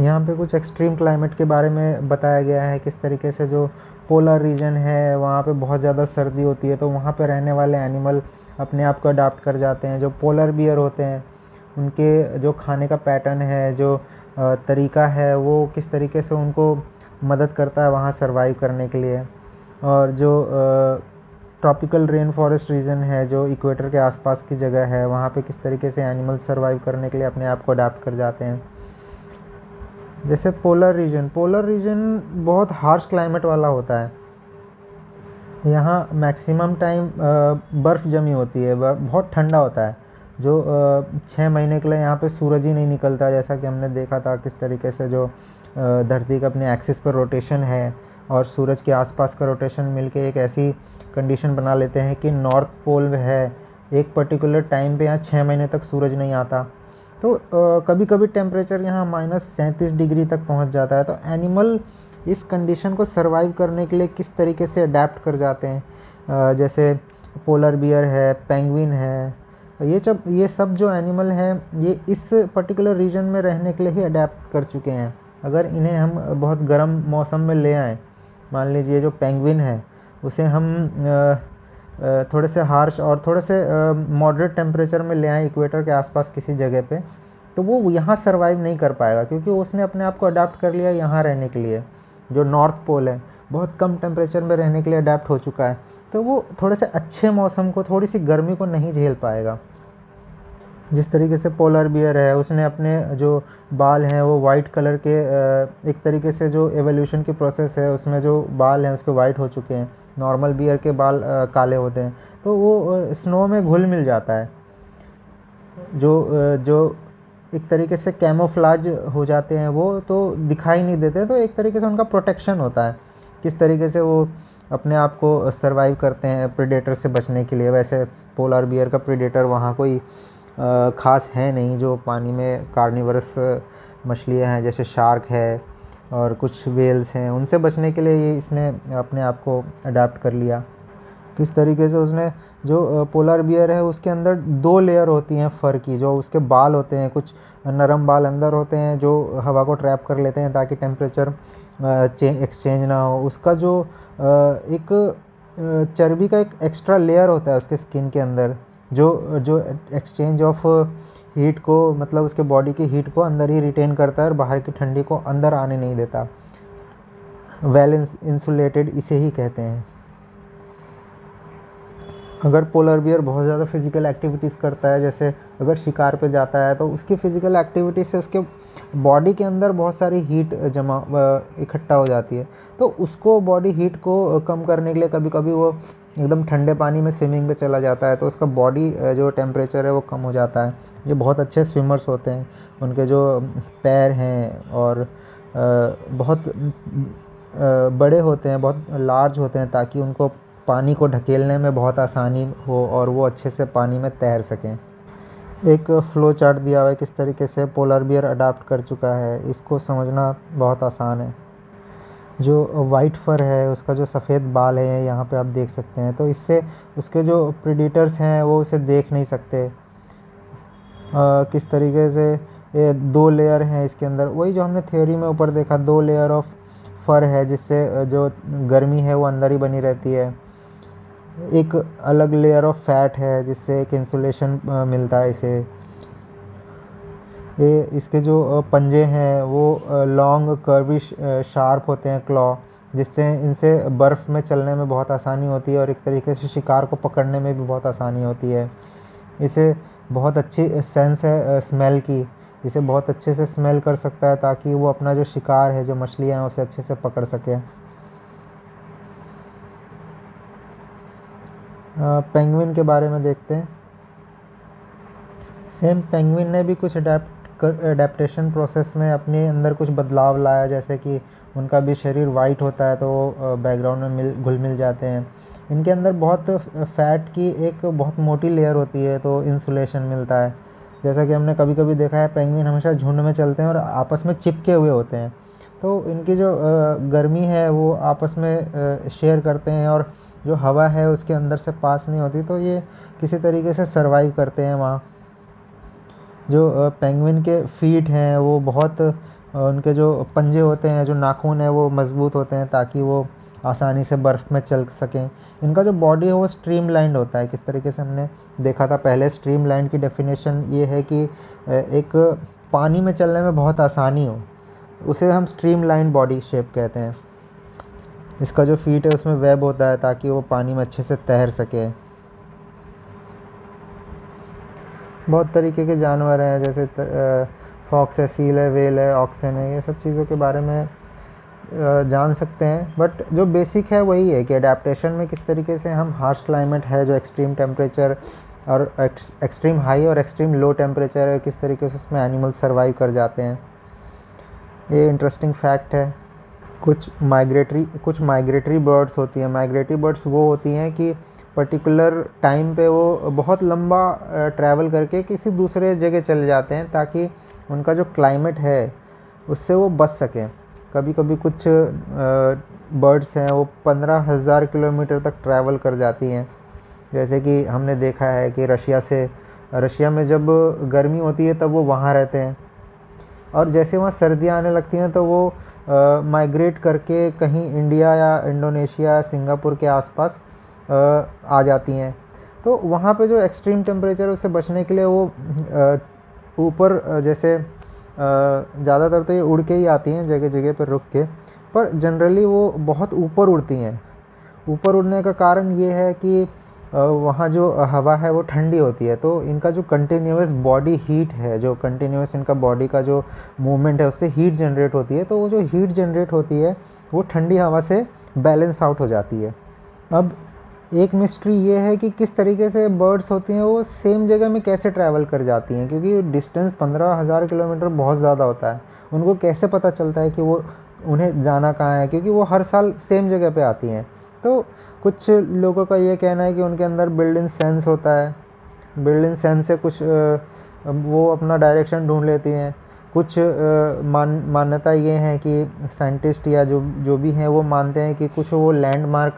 यहाँ पे कुछ एक्सट्रीम क्लाइमेट के बारे में बताया गया है, किस तरीके से जो पोलर रीजन है वहाँ पे बहुत ज़्यादा सर्दी होती है, तो वहाँ पे रहने वाले एनिमल अपने आप को अडाप्ट कर जाते हैं। जो पोलर बियर होते हैं उनके जो खाने का पैटर्न है, जो तरीका है, वो किस तरीके से उनको मदद करता है वहाँ सर्वाइव करने के लिए। और जो ट्रॉपिकल रेन फॉरेस्ट रीजन है, जो इक्वेटर के आसपास की जगह है, वहाँ पे किस तरीके से एनिमल सर्वाइव करने के लिए अपने आप को अडाप्ट कर जाते हैं। जैसे पोलर रीजन बहुत हार्श क्लाइमेट वाला होता है। यहाँ मैक्सिमम टाइम बर्फ़ जमी होती है, बहुत ठंडा होता है। जो 6 महीने के लिए यहाँ पे सूरज ही नहीं निकलता, जैसा कि हमने देखा था किस तरीके से जो धरती का अपने एक्सिस पर रोटेशन है और सूरज के आसपास का रोटेशन मिलके एक ऐसी कंडीशन बना लेते हैं कि नॉर्थ पोल है, एक पर्टिकुलर टाइम पे यहाँ 6 महीने तक सूरज नहीं आता। तो कभी कभी टेम्परेचर यहाँ -37 डिग्री तक पहुँच जाता है। तो एनिमल इस कंडीशन को सर्वाइव करने के लिए किस तरीके से अडेप्ट कर जाते हैं। जैसे पोलर बियर है, पेंगुइन है, ये सब जो एनिमल हैं ये इस पर्टिकुलर रीजन में रहने के लिए ही अडेप्ट कर चुके हैं। अगर इन्हें हम बहुत गर्म मौसम में ले आएँ मान लीजिए जो पेंगुइन है उसे हम थोड़े से हार्श और थोड़े से मॉडरेट टेम्परेचर में ले आएँ इक्वेटर के आसपास किसी जगह पे, तो वो यहाँ सर्वाइव नहीं कर पाएगा, क्योंकि उसने अपने आप को अडाप्ट कर लिया यहाँ रहने के लिए। जो नॉर्थ पोल है बहुत कम टेम्परेचर में रहने के लिए अडाप्ट हो चुका है, तो वो थोड़े से अच्छे मौसम को, थोड़ी सी गर्मी को नहीं झेल पाएगा। जिस तरीके से पोलर बियर है, उसने अपने जो बाल हैं वो वाइट कलर के, एक तरीके से जो एवोल्यूशन की प्रोसेस है उसमें जो बाल हैं उसके वाइट हो चुके हैं। नॉर्मल बियर के बाल काले होते हैं, तो वो स्नो में घुल मिल जाता है। जो एक तरीके से कैमोफ्लाज हो जाते हैं वो, तो दिखाई नहीं देते, तो एक तरीके से उनका प्रोटेक्शन होता है। किस तरीके से वो अपने आप को सर्वाइव करते हैं प्रेडेटर से बचने के लिए। वैसे पोलर बियर का प्रेडेटर वहाँ कोई ख़ास है नहीं। जो पानी में कार्निवरस मछलियाँ हैं जैसे शार्क है और कुछ वेल्स हैं, उनसे बचने के लिए ये इसने अपने आप को अडाप्ट कर लिया। किस तरीके से उसने, जो पोलर बियर है उसके अंदर 2 लेयर होती हैं फ़र की। जो उसके बाल होते हैं, कुछ नरम बाल अंदर होते हैं जो हवा को ट्रैप कर लेते हैं ताकि टेम्परेचर एक्सचेंज ना हो। उसका जो एक चर्बी का एक एक्स्ट्रा लेयर होता है उसके स्किन के अंदर, जो जो एक्सचेंज ऑफ हीट को, मतलब उसके बॉडी की हीट को अंदर ही रिटेन करता है और बाहर की ठंडी को अंदर आने नहीं देता। वेल इंसुलेटेड इसे ही कहते हैं। अगर पोलर बियर बहुत ज़्यादा फिज़िकल एक्टिविटीज़ करता है, जैसे अगर शिकार पे जाता है, तो उसकी फ़िज़िकल एक्टिविटी से उसके बॉडी के अंदर बहुत सारी हीट जमा इकट्ठा हो जाती है। तो उसको बॉडी हीट को कम करने के लिए कभी कभी वो एकदम ठंडे पानी में स्विमिंग पे चला जाता है, तो उसका बॉडी जो टेम्परेचर है वो कम हो जाता है। ये बहुत अच्छे स्विमर्स होते हैं। उनके जो पैर हैं और बहुत बड़े होते हैं, बहुत लार्ज होते हैं, ताकि उनको पानी को ढकेलने में बहुत आसानी हो और वो अच्छे से पानी में तैर सकें। एक फ़्लो चार्ट दिया हुआ है किस तरीके से पोलर बियर अडाप्ट कर चुका है, इसको समझना बहुत आसान है। जो वाइट फ़र है, उसका जो सफ़ेद बाल है यहाँ पे आप देख सकते हैं, तो इससे उसके जो प्रेडेटर्स हैं वो उसे देख नहीं सकते। किस तरीके से ये 2 लेयर हैं इसके अंदर, वही जो हमने थ्योरी में ऊपर देखा, 2 लेयर ऑफ फ़र है, जिससे जो गर्मी है वो अंदर ही बनी रहती है। एक अलग लेयर ऑफ फैट है जिससे एक इंसुलेशन मिलता है इसे। ये इसके जो पंजे हैं वो लॉन्ग कर्वी शार्प होते हैं क्लॉ, जिससे इनसे बर्फ़ में चलने में बहुत आसानी होती है और एक तरीके से शिकार को पकड़ने में भी बहुत आसानी होती है। इसे बहुत अच्छी सेंस है स्मेल की, इसे बहुत अच्छे से स्मेल कर सकता है ताकि वो अपना जो शिकार है, जो मछलियाँ हैं, उसे अच्छे से पकड़ सके। पेंगुइन के बारे में देखते हैं। सेम पेंगुइन ने भी कुछ एडेप्टेशन प्रोसेस में अपने अंदर कुछ बदलाव लाया, जैसे कि उनका भी शरीर वाइट होता है तो वो बैकग्राउंड में घुल मिल जाते हैं। इनके अंदर बहुत फ़ैट की एक बहुत मोटी लेयर होती है, तो इंसुलेशन मिलता है। जैसा कि हमने कभी कभी देखा है, पेंगुइन हमेशा झुंड में चलते हैं और आपस में चिपके हुए होते हैं, तो इनकी जो गर्मी है वो आपस में शेयर करते हैं और जो हवा है उसके अंदर से पास नहीं होती, तो ये किसी तरीके से सर्वाइव करते हैं वहाँ। जो पेंगुइन के फीट हैं वो बहुत, उनके जो पंजे होते हैं, जो नाखून है वो मज़बूत होते हैं ताकि वो आसानी से बर्फ़ में चल सकें। इनका जो बॉडी है वो स्ट्रीमलाइंड होता है। किस तरीके से हमने देखा था पहले, स्ट्रीमलाइंड की डेफिनेशन ये है कि एक पानी में चलने में बहुत आसानी हो, उसे हम स्ट्रीमलाइंड बॉडी शेप कहते हैं। इसका जो फीट है उसमें वेब होता है ताकि वो पानी में अच्छे से तैर सके। बहुत तरीके के जानवर हैं, जैसे फॉक्स है, सील है, वेल है, ऑक्सन है, ये सब चीज़ों के बारे में जान सकते हैं। बट जो बेसिक है वही है कि अडेप्टेशन में किस तरीके से हम हार्श क्लाइमेट है, जो एक्सट्रीम टेम्परेचर और एक्सट्रीम हाई और एक्सट्रीम लो टेम्परेचर है, किस तरीके से उसमें एनिमल सर्वाइव कर जाते हैं। ये इंटरेस्टिंग फैक्ट है। कुछ माइग्रेटरी बर्ड्स होती हैं। माइग्रेटरी बर्ड्स वो होती हैं कि पर्टिकुलर टाइम पे वो बहुत लंबा ट्रैवल करके किसी दूसरे जगह चले जाते हैं ताकि उनका जो क्लाइमेट है उससे वो बच सकें। कभी कभी कुछ बर्ड्स हैं वो 15,000 किलोमीटर तक ट्रैवल कर जाती हैं। जैसे कि हमने देखा है कि रशिया में जब गर्मी होती है तब वो वहाँ रहते हैं, और जैसे वहाँ सर्दियाँ आने लगती हैं तो वो माइग्रेट करके कहीं इंडिया या इंडोनेशिया, सिंगापुर के आसपास आ जाती हैं। तो वहाँ पे जो एक्सट्रीम टेम्परेचर है उससे बचने के लिए वो ऊपर जैसे ज़्यादातर तो ये उड़ के ही आती हैं जगह जगह पर रुक के, पर जनरली वो बहुत ऊपर उड़ती हैं। ऊपर उड़ने का कारण ये है कि वहाँ जो हवा है वो ठंडी होती है, तो इनका जो कंटिन्यूस बॉडी हीट है, जो कंटिन्यूस इनका बॉडी का जो मूवमेंट है उससे हीट जनरेट होती है। तो वो जो हीट जनरेट होती है वो ठंडी हवा से बैलेंस आउट हो जाती है। अब एक मिस्ट्री ये है कि किस तरीके से बर्ड्स होती हैं वो सेम जगह में कैसे ट्रैवल कर जाती हैं, क्योंकि डिस्टेंस 15,000 किलोमीटर बहुत ज़्यादा होता है। उनको कैसे पता चलता है कि वो उन्हें जाना कहाँ है, क्योंकि वो हर साल सेम जगह पे आती हैं। तो कुछ लोगों का ये कहना है कि उनके अंदर बिल्ड इन सेंस होता है, बिल्ड इन सेंस से कुछ वो अपना डायरेक्शन ढूंढ लेती हैं। कुछ मान्यता ये है कि साइंटिस्ट या जो जो भी हैं वो मानते हैं कि कुछ वो लैंडमार्क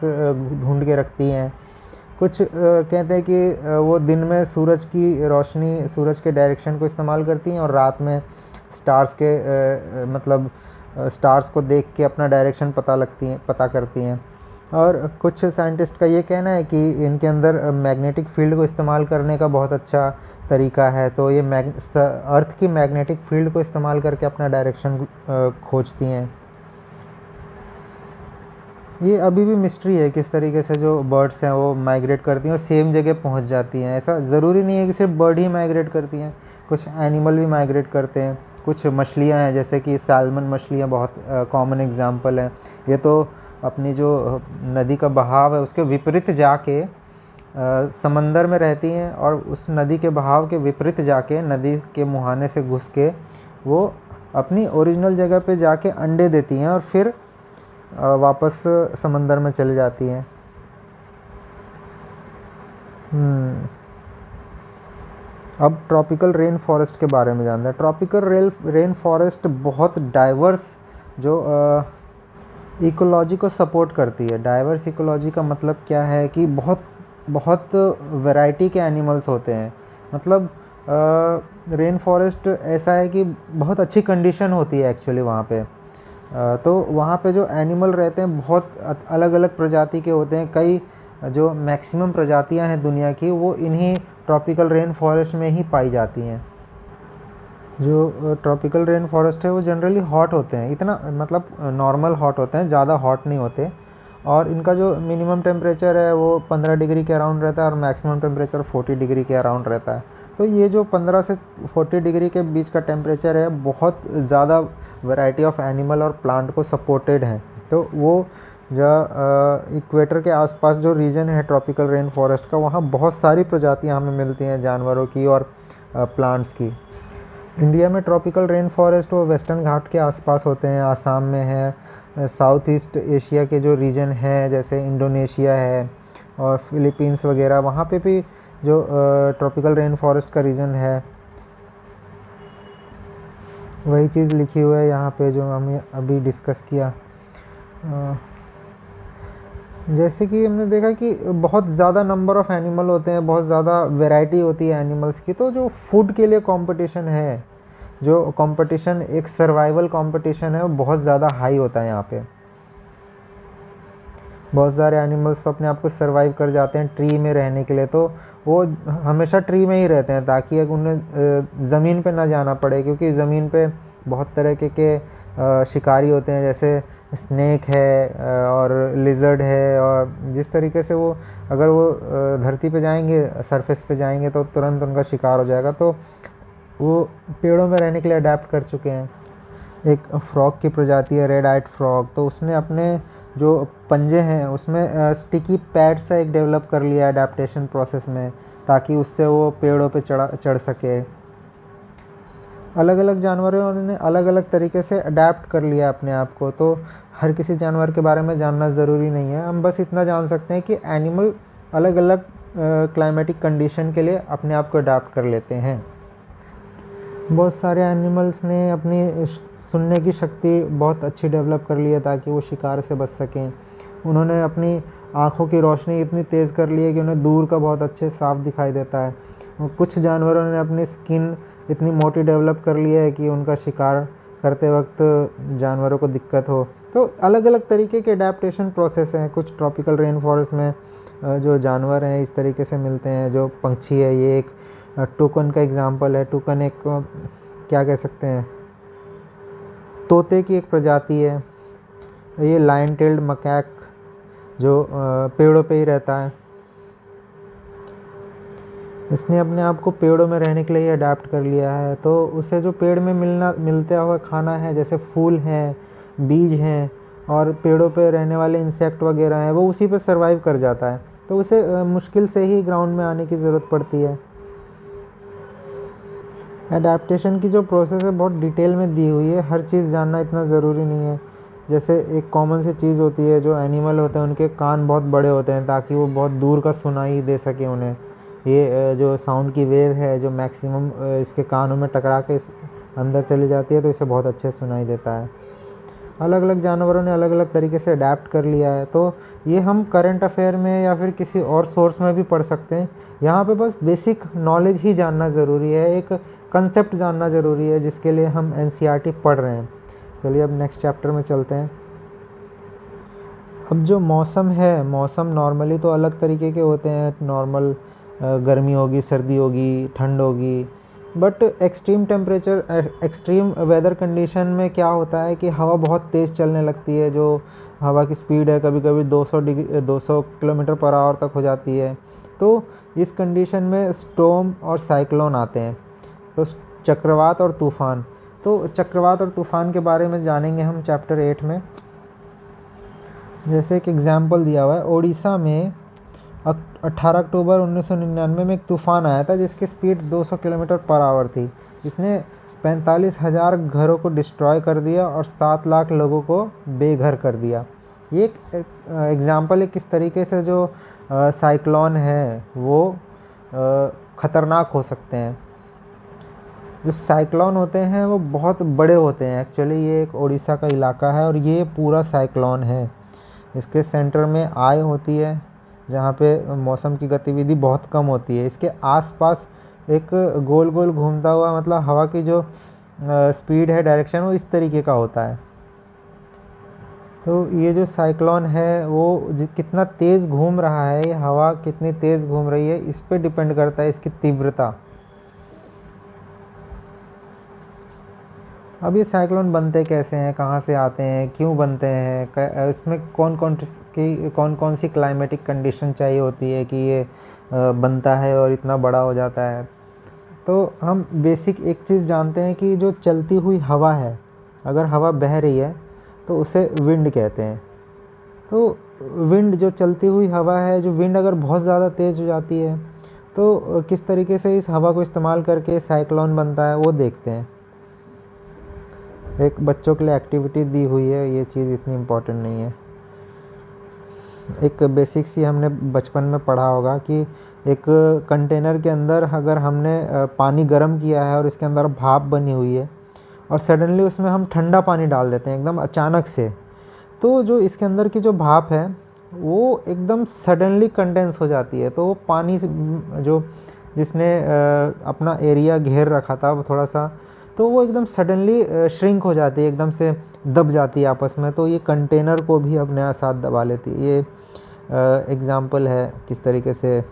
ढूंढ के रखती हैं। कुछ कहते हैं कि वो दिन में सूरज की रोशनी, सूरज के डायरेक्शन को इस्तेमाल करती हैं और रात में स्टार्स के मतलब स्टार्स को देख के अपना डायरेक्शन पता करती हैं। और कुछ साइंटिस्ट का ये कहना है कि इनके अंदर मैग्नेटिक फील्ड को इस्तेमाल करने का बहुत अच्छा तरीका है, तो ये अर्थ की मैग्नेटिक फील्ड को इस्तेमाल करके अपना डायरेक्शन खोजती हैं। ये अभी भी मिस्ट्री है किस तरीके से जो बर्ड्स हैं वो माइग्रेट करती हैं और सेम जगह पहुंच जाती हैं। ऐसा ज़रूरी नहीं है कि सिर्फ बर्ड ही माइग्रेट करती हैं, कुछ एनिमल भी माइग्रेट करते हैं। कुछ मछलियां हैं जैसे कि सैल्मन मछलियां बहुत कॉमन एग्जांपल है। ये तो अपनी जो नदी का बहाव है उसके विपरीत जाके समंदर में रहती हैं और उस नदी के बहाव के विपरीत जाके नदी के मुहाने से घुस के वो अपनी ओरिजिनल जगह पे जाके अंडे देती हैं और फिर वापस समंदर में चली जाती हैं। अब ट्रॉपिकल रेन फॉरेस्ट के बारे में जानते हैं। ट्रॉपिकल रेन फॉरेस्ट बहुत डाइवर्स जो इकोलॉजी को सपोर्ट करती है। डाइवर्स इकोलॉजी का मतलब क्या है कि बहुत बहुत वैरायटी के एनिमल्स होते हैं। मतलब रेन फॉरेस्ट ऐसा है कि बहुत अच्छी कंडीशन होती है एक्चुअली वहाँ पे। तो वहाँ पे जो एनिमल रहते हैं बहुत अलग अलग प्रजाति के होते हैं। कई जो मैक्सिमम प्रजातियाँ हैं दुनिया की वो इन्हीं ट्रॉपिकल रेन फॉरेस्ट में ही पाई जाती हैं। जो ट्रॉपिकल रेन फॉरेस्ट है वो जनरली हॉट होते हैं, इतना मतलब नॉर्मल हॉट होते हैं, ज़्यादा हॉट नहीं होते। और इनका जो मिनिमम टेम्परेचर है वो 15 डिग्री के अराउंड रहता है और मैक्सिमम टेम्परेचर 40 डिग्री के अराउंड रहता है। तो ये जो 15 से 40 डिग्री के बीच का टेम्परेचर है बहुत ज़्यादा वैरायटी ऑफ एनिमल और प्लांट को सपोर्टेड है। तो वो जो इक्वेटर के आसपास जो रीजन है ट्रॉपिकल रेन फॉरेस्ट का, वहाँ बहुत सारी प्रजातियाँ हमें मिलती हैं जानवरों की और प्लांट्स की। इंडिया में ट्रॉपिकल रेन फॉरेस्ट वो वेस्टर्न घाट के आसपास होते हैं, आसाम में है। साउथ ईस्ट एशिया के जो रीजन है जैसे इंडोनेशिया है और फिलीपींस वगैरह, वहाँ पे भी जो ट्रॉपिकल रेन फॉरेस्ट का रीजन है वही चीज़ लिखी हुई है यहाँ पे जो हमने अभी डिस्कस किया। जैसे कि हमने देखा कि बहुत ज़्यादा नंबर ऑफ़ एनिमल होते हैं, बहुत ज़्यादा वैरायटी होती है एनिमल्स की। तो जो फूड के लिए कंपटीशन है, जो कंपटीशन एक सर्वाइवल कंपटीशन है, वो बहुत ज़्यादा हाई होता है यहाँ पे। बहुत सारे एनिमल्स तो अपने आप को सर्वाइव कर जाते हैं ट्री में रहने के लिए, तो वो हमेशा ट्री में ही रहते हैं ताकि अगर उन्हें ज़मीन पे ना जाना पड़े, क्योंकि ज़मीन पे बहुत तरह के शिकारी होते हैं जैसे स्नेक है और लिजर्ड है। और जिस तरीके से वो अगर वो धरती पे जाएंगे, सरफेस पे जाएंगे तो तुरंत उनका शिकार हो जाएगा। तो वो पेड़ों में रहने के लिए अडेप्ट कर चुके हैं। एक फ्रॉग की प्रजाति है रेड आइड फ्रॉग, तो उसने अपने जो पंजे हैं उसमें स्टिकी पैड सा एक डेवलप कर लिया अडेप्टेशन प्रोसेस में, ताकि उससे वो पेड़ों पे चढ़ सके। अलग अलग जानवरों ने अलग अलग तरीके से अडेप्ट कर लिया अपने आप को, तो हर किसी जानवर के बारे में जानना ज़रूरी नहीं है। हम बस इतना जान सकते हैं कि एनिमल अलग अलग क्लाइमेटिक कंडीशन के लिए अपने आप को अडेप्ट कर लेते हैं। बहुत सारे एनिमल्स ने अपनी सुनने की शक्ति बहुत अच्छी डेवलप कर ली है ताकि वो शिकार से बच सकें। उन्होंने अपनी आँखों की रोशनी इतनी तेज़ कर ली है कि उन्हें दूर का बहुत अच्छे साफ दिखाई देता है। कुछ जानवरों ने अपनी स्किन इतनी मोटी डेवलप कर ली है कि उनका शिकार करते वक्त जानवरों को दिक्कत हो। तो अलग अलग तरीके के अडेप्टेशन प्रोसेस हैं। कुछ ट्रॉपिकल रेन फॉरेस्ट में जो जानवर हैं इस तरीके से मिलते हैं। जो पंछी है, ये एक टूकन का एग्जांपल है। टूकन एक क्या कह सकते हैं, तोते की एक प्रजाति है। ये लाइन टेल्ड मकैक जो पेड़ों पे ही रहता है, इसने अपने आप को पेड़ों में रहने के लिए अडेप्ट कर लिया है। तो उसे जो पेड़ में मिलता हुआ खाना है, जैसे फूल हैं, बीज हैं और पेड़ों पे रहने वाले इंसेक्ट वगैरह हैं, वो उसी पे सरवाइव कर जाता है। तो उसे मुश्किल से ही ग्राउंड में आने की ज़रूरत पड़ती है। एडेप्टेशन की जो प्रोसेस है बहुत डिटेल में दी हुई है। हर चीज़ जानना इतना ज़रूरी नहीं है। जैसे एक कॉमन सी चीज़ होती है, जो एनिमल होते हैं उनके कान बहुत बड़े होते हैं ताकि वो बहुत दूर का सुनाई दे सके उन्हें। ये जो साउंड की वेव है जो मैक्सिमम इसके कानों में टकरा के अंदर चली जाती है, तो इसे बहुत अच्छे सुनाई देता है। अलग अलग जानवरों ने अलग अलग तरीके से अडेप्ट कर लिया है। तो ये हम करंट अफेयर में या फिर किसी और सोर्स में भी पढ़ सकते हैं। यहाँ पे बस बेसिक नॉलेज ही जानना ज़रूरी है, एक कंसेप्ट जानना ज़रूरी है जिसके लिए हम एनसीईआरटी पढ़ रहे हैं। चलिए अब नेक्स्ट चैप्टर में चलते हैं। अब जो मौसम है, मौसम नॉर्मली तो अलग तरीके के होते हैं। नॉर्मल गर्मी होगी, सर्दी होगी, ठंड होगी। But extreme temperature, extreme weather condition में क्या होता है कि हवा बहुत तेज़ चलने लगती है। जो हवा की स्पीड है कभी कभी 200 किलोमीटर पर आवर तक हो जाती है। तो इस कंडीशन में स्टॉर्म और साइक्लोन आते हैं। तो चक्रवात और तूफ़ान, तो चक्रवात और तूफ़ान के बारे में जानेंगे हम चैप्टर 8 में। जैसे एक एग्जाम्पल दिया हुआ है, ओडिशा में 18 अक्टूबर 1999 में एक तूफ़ान आया था जिसकी स्पीड 200 किलोमीटर पर आवर थी। इसने 45,000 घरों को डिस्ट्रॉय कर दिया और 7 लाख लोगों को बेघर कर दिया। ये एक एग्ज़ाम्पल है किस तरीके से जो साइक्लोन है वो ख़तरनाक हो सकते हैं। जो साइक्लोन होते हैं वो बहुत बड़े होते हैं। एक्चुअली ये एक उड़ीसा का इलाका है और ये पूरा साइक्लोन है। इसके सेंटर में आई होती है जहाँ पे मौसम की गतिविधि बहुत कम होती है। इसके आसपास एक गोल गोल घूमता हुआ, मतलब हवा की जो स्पीड है, डायरेक्शन, वो इस तरीके का होता है। तो ये जो साइक्लोन है वो कितना तेज़ घूम रहा है, ये हवा कितनी तेज़ घूम रही है, इस पे डिपेंड करता है इसकी तीव्रता। अब ये साइक्लोन बनते कैसे हैं, कहाँ से आते हैं, क्यों बनते हैं, इसमें कौन कौन सी क्लाइमेटिक कंडीशन चाहिए होती है कि ये बनता है और इतना बड़ा हो जाता है। तो हम बेसिक एक चीज़ जानते हैं कि जो चलती हुई हवा है, अगर हवा बह रही है तो उसे विंड कहते हैं। तो विंड, जो चलती हुई हवा है, जो विंड अगर बहुत ज़्यादा तेज़ हो जाती है तो किस तरीके से इस हवा को इस्तेमाल करके साइक्लोन बनता है वो देखते हैं। एक बच्चों के लिए एक्टिविटी दी हुई है, ये चीज़ इतनी इम्पोर्टेंट नहीं है। एक बेसिक सी हमने बचपन में पढ़ा होगा कि एक कंटेनर के अंदर अगर हमने पानी गर्म किया है और इसके अंदर भाप बनी हुई है और सडनली उसमें हम ठंडा पानी डाल देते हैं एकदम अचानक से, तो जो इसके अंदर की जो भाप है वो एकदम सडनली कंडेंस हो जाती है। तो वो पानी से जो जिसने अपना एरिया घेर रखा था वो थोड़ा सा, तो वो एकदम सडनली श्रिंक हो जाती है, एकदम से दब जाती है आपस में। तो ये कंटेनर को भी अपने साथ दबा लेती है। ये एग्ज़ाम्पल है किस तरीके से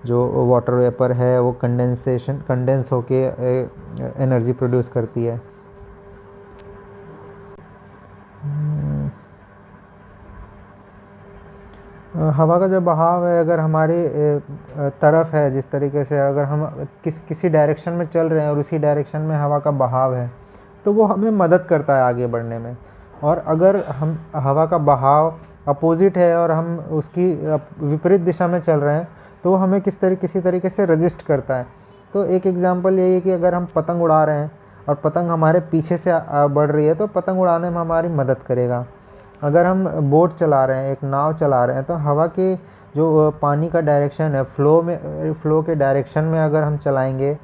जो वाटर वेपर है वो कंडेंस होके एनर्जी प्रोड्यूस करती है। हवा का जो बहाव है, अगर हमारी तरफ है, जिस तरीके से अगर हम किसी डायरेक्शन में चल रहे हैं और उसी डायरेक्शन में हवा का बहाव है, तो वो हमें मदद करता है आगे बढ़ने में। और अगर हम हवा का बहाव अपोजिट है और हम उसकी विपरीत दिशा में चल रहे हैं, तो वो हमें किसी तरीके से रजिस्ट करता है। तो एक एग्जांपल यही है कि अगर हम पतंग उड़ा रहे हैं और पतंग हमारे पीछे से बढ़ रही है, तो पतंग उड़ाने में हमारी मदद करेगा। अगर हम बोट चला रहे हैं, एक नाव चला रहे हैं, तो हवा के जो पानी का डायरेक्शन है, फ्लो के डायरेक्शन में अगर हम चलाएंगे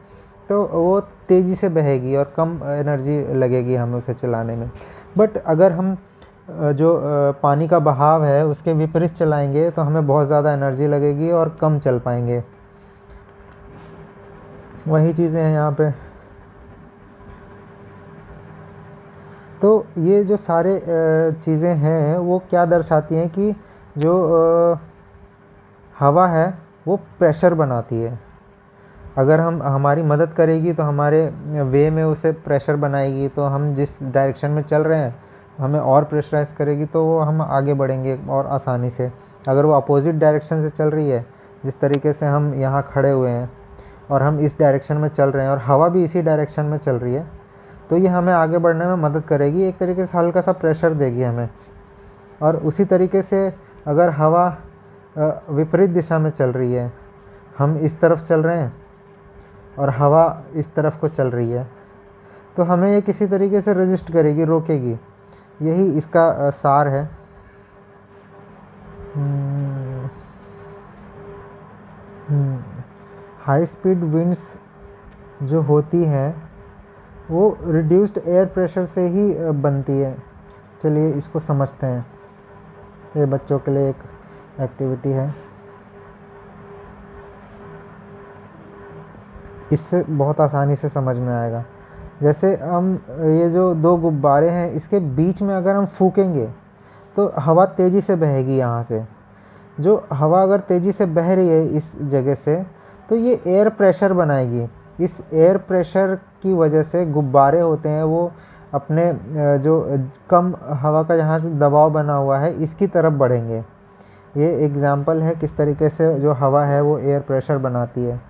तो वो तेज़ी से बहेगी और कम एनर्जी लगेगी हमें उसे चलाने में। बट अगर हम जो पानी का बहाव है उसके विपरीत चलाएंगे तो हमें बहुत ज़्यादा एनर्जी लगेगी और कम चल पाएंगे। वही चीज़ें हैं यहाँ पे। तो ये जो सारे चीज़ें हैं वो क्या दर्शाती हैं कि जो हवा है वो प्रेशर बनाती है। अगर हम हमारी मदद करेगी तो हमारे वे में उसे प्रेशर बनाएगी, तो हम जिस डायरेक्शन में चल रहे हैं हमें और प्रेशराइज करेगी तो वो हम आगे बढ़ेंगे और आसानी से। अगर वो अपोजिट डायरेक्शन से चल रही है, जिस तरीके से हम यहाँ खड़े हुए हैं और हम इस डायरेक्शन में चल रहे हैं और हवा भी इसी डायरेक्शन में चल रही है, तो ये हमें आगे बढ़ने में मदद करेगी, एक तरीके से हल्का सा प्रेशर देगी हमें। और उसी तरीके से अगर हवा विपरीत दिशा में चल रही है, हम इस तरफ चल रहे हैं और हवा इस तरफ को चल रही है, तो हमें ये किसी तरीके से रेजिस्ट करेगी, रोकेगी। यही इसका सार है। हाई स्पीड विंड्स जो होती हैं वो रिड्यूस्ड एयर प्रेशर से ही बनती है। चलिए इसको समझते हैं। ये बच्चों के लिए एक एक्टिविटी है, इससे बहुत आसानी से समझ में आएगा। जैसे हम ये जो दो गुब्बारे हैं इसके बीच में अगर हम फूकेंगे तो हवा तेज़ी से बहेगी यहाँ से। जो हवा अगर तेज़ी से बह रही है इस जगह से, तो ये एयर प्रेशर बनाएगी। इस एयर प्रेशर की वजह से गुब्बारे होते हैं वो अपने जो कम हवा का जहाँ दबाव बना हुआ है इसकी तरफ बढ़ेंगे। ये एग्ज़ाम्पल है किस तरीके से जो हवा है वो एयर प्रेशर बनाती है।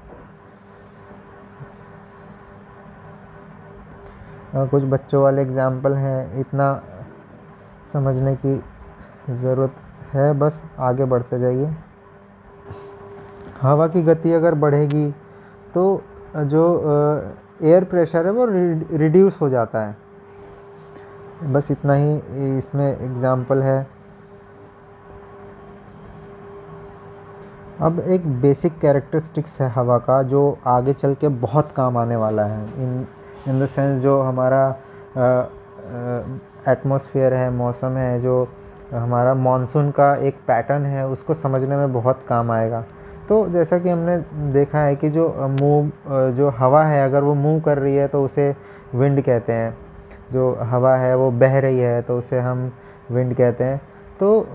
कुछ बच्चों वाले एग्ज़ाम्पल हैं, इतना समझने की ज़रूरत है, बस आगे बढ़ते जाइए। हवा की गति अगर बढ़ेगी तो जो एयर प्रेशर है वो रिड्यूस हो जाता है। बस इतना ही इसमें एग्ज़ाम्पल है। अब एक बेसिक कैरेक्टरिस्टिक्स है हवा का जो आगे चल के बहुत काम आने वाला है। इन द सेंस जो हमारा एटमॉस्फेयर है, मौसम है, जो हमारा मॉनसून का एक पैटर्न है, उसको समझने में बहुत काम आएगा। तो जैसा कि हमने देखा है कि जो हवा है अगर वो मूव कर रही है तो उसे विंड कहते हैं। जो हवा है वो बह रही है तो उसे हम विंड कहते हैं। तो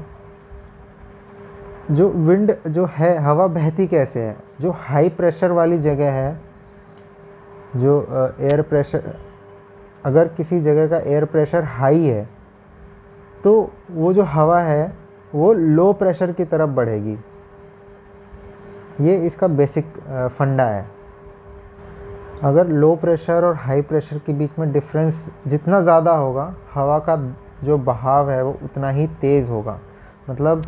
जो विंड जो है, हवा बहती कैसे है? जो हाई प्रेशर वाली जगह है, जो एयर प्रेशर, अगर किसी जगह का एयर प्रेशर हाई है तो वो जो हवा है वो लो प्रेशर की तरफ बढ़ेगी। ये इसका बेसिक फंडा है। अगर लो प्रेशर और हाई प्रेशर के बीच में डिफरेंस जितना ज़्यादा होगा, हवा का जो बहाव है वो उतना ही तेज़ होगा। मतलब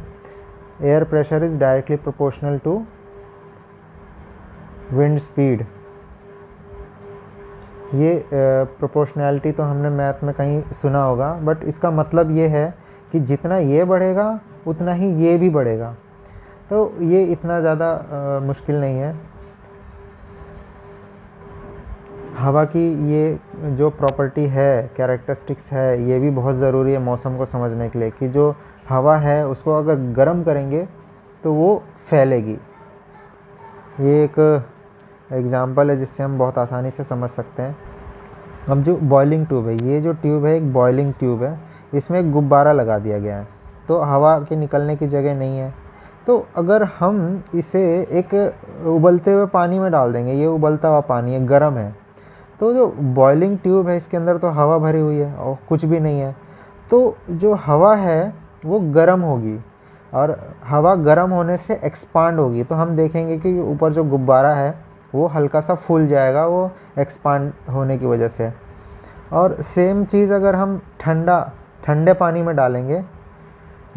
air pressure is directly proportional to wind speed. ये प्रोपोर्शनैलिटी तो हमने मैथ में कहीं सुना होगा, बट इसका मतलब ये है कि जितना ये बढ़ेगा उतना ही ये भी बढ़ेगा। तो ये इतना ज़्यादा मुश्किल नहीं है। हवा की ये जो प्रॉपर्टी है, कैरेक्टरिस्टिक्स है, ये भी बहुत ज़रूरी है मौसम को समझने के लिए कि जो हवा है उसको अगर गर्म करेंगे तो वो फैलेगी। ये एक एग्ज़ाम्पल है जिससे हम बहुत आसानी से समझ सकते हैं। अब जो बॉइलिंग ट्यूब है, ये जो ट्यूब है एक बॉइलिंग ट्यूब है, इसमें एक गुब्बारा लगा दिया गया है, तो हवा के निकलने की जगह नहीं है। तो अगर हम इसे एक उबलते हुए पानी में डाल देंगे, ये उबलता हुआ पानी है, गर्म है, तो जो बॉइलिंग ट्यूब है इसके अंदर तो हवा भरी हुई है और कुछ भी नहीं है, तो जो हवा है वो गर्म होगी और हवा गर्म होने से एक्सपांड होगी। तो हम देखेंगे कि ऊपर जो गुब्बारा है वो हल्का सा फूल जाएगा, वो एक्सपांड होने की वजह से। और सेम चीज़ अगर हम ठंडे पानी में डालेंगे,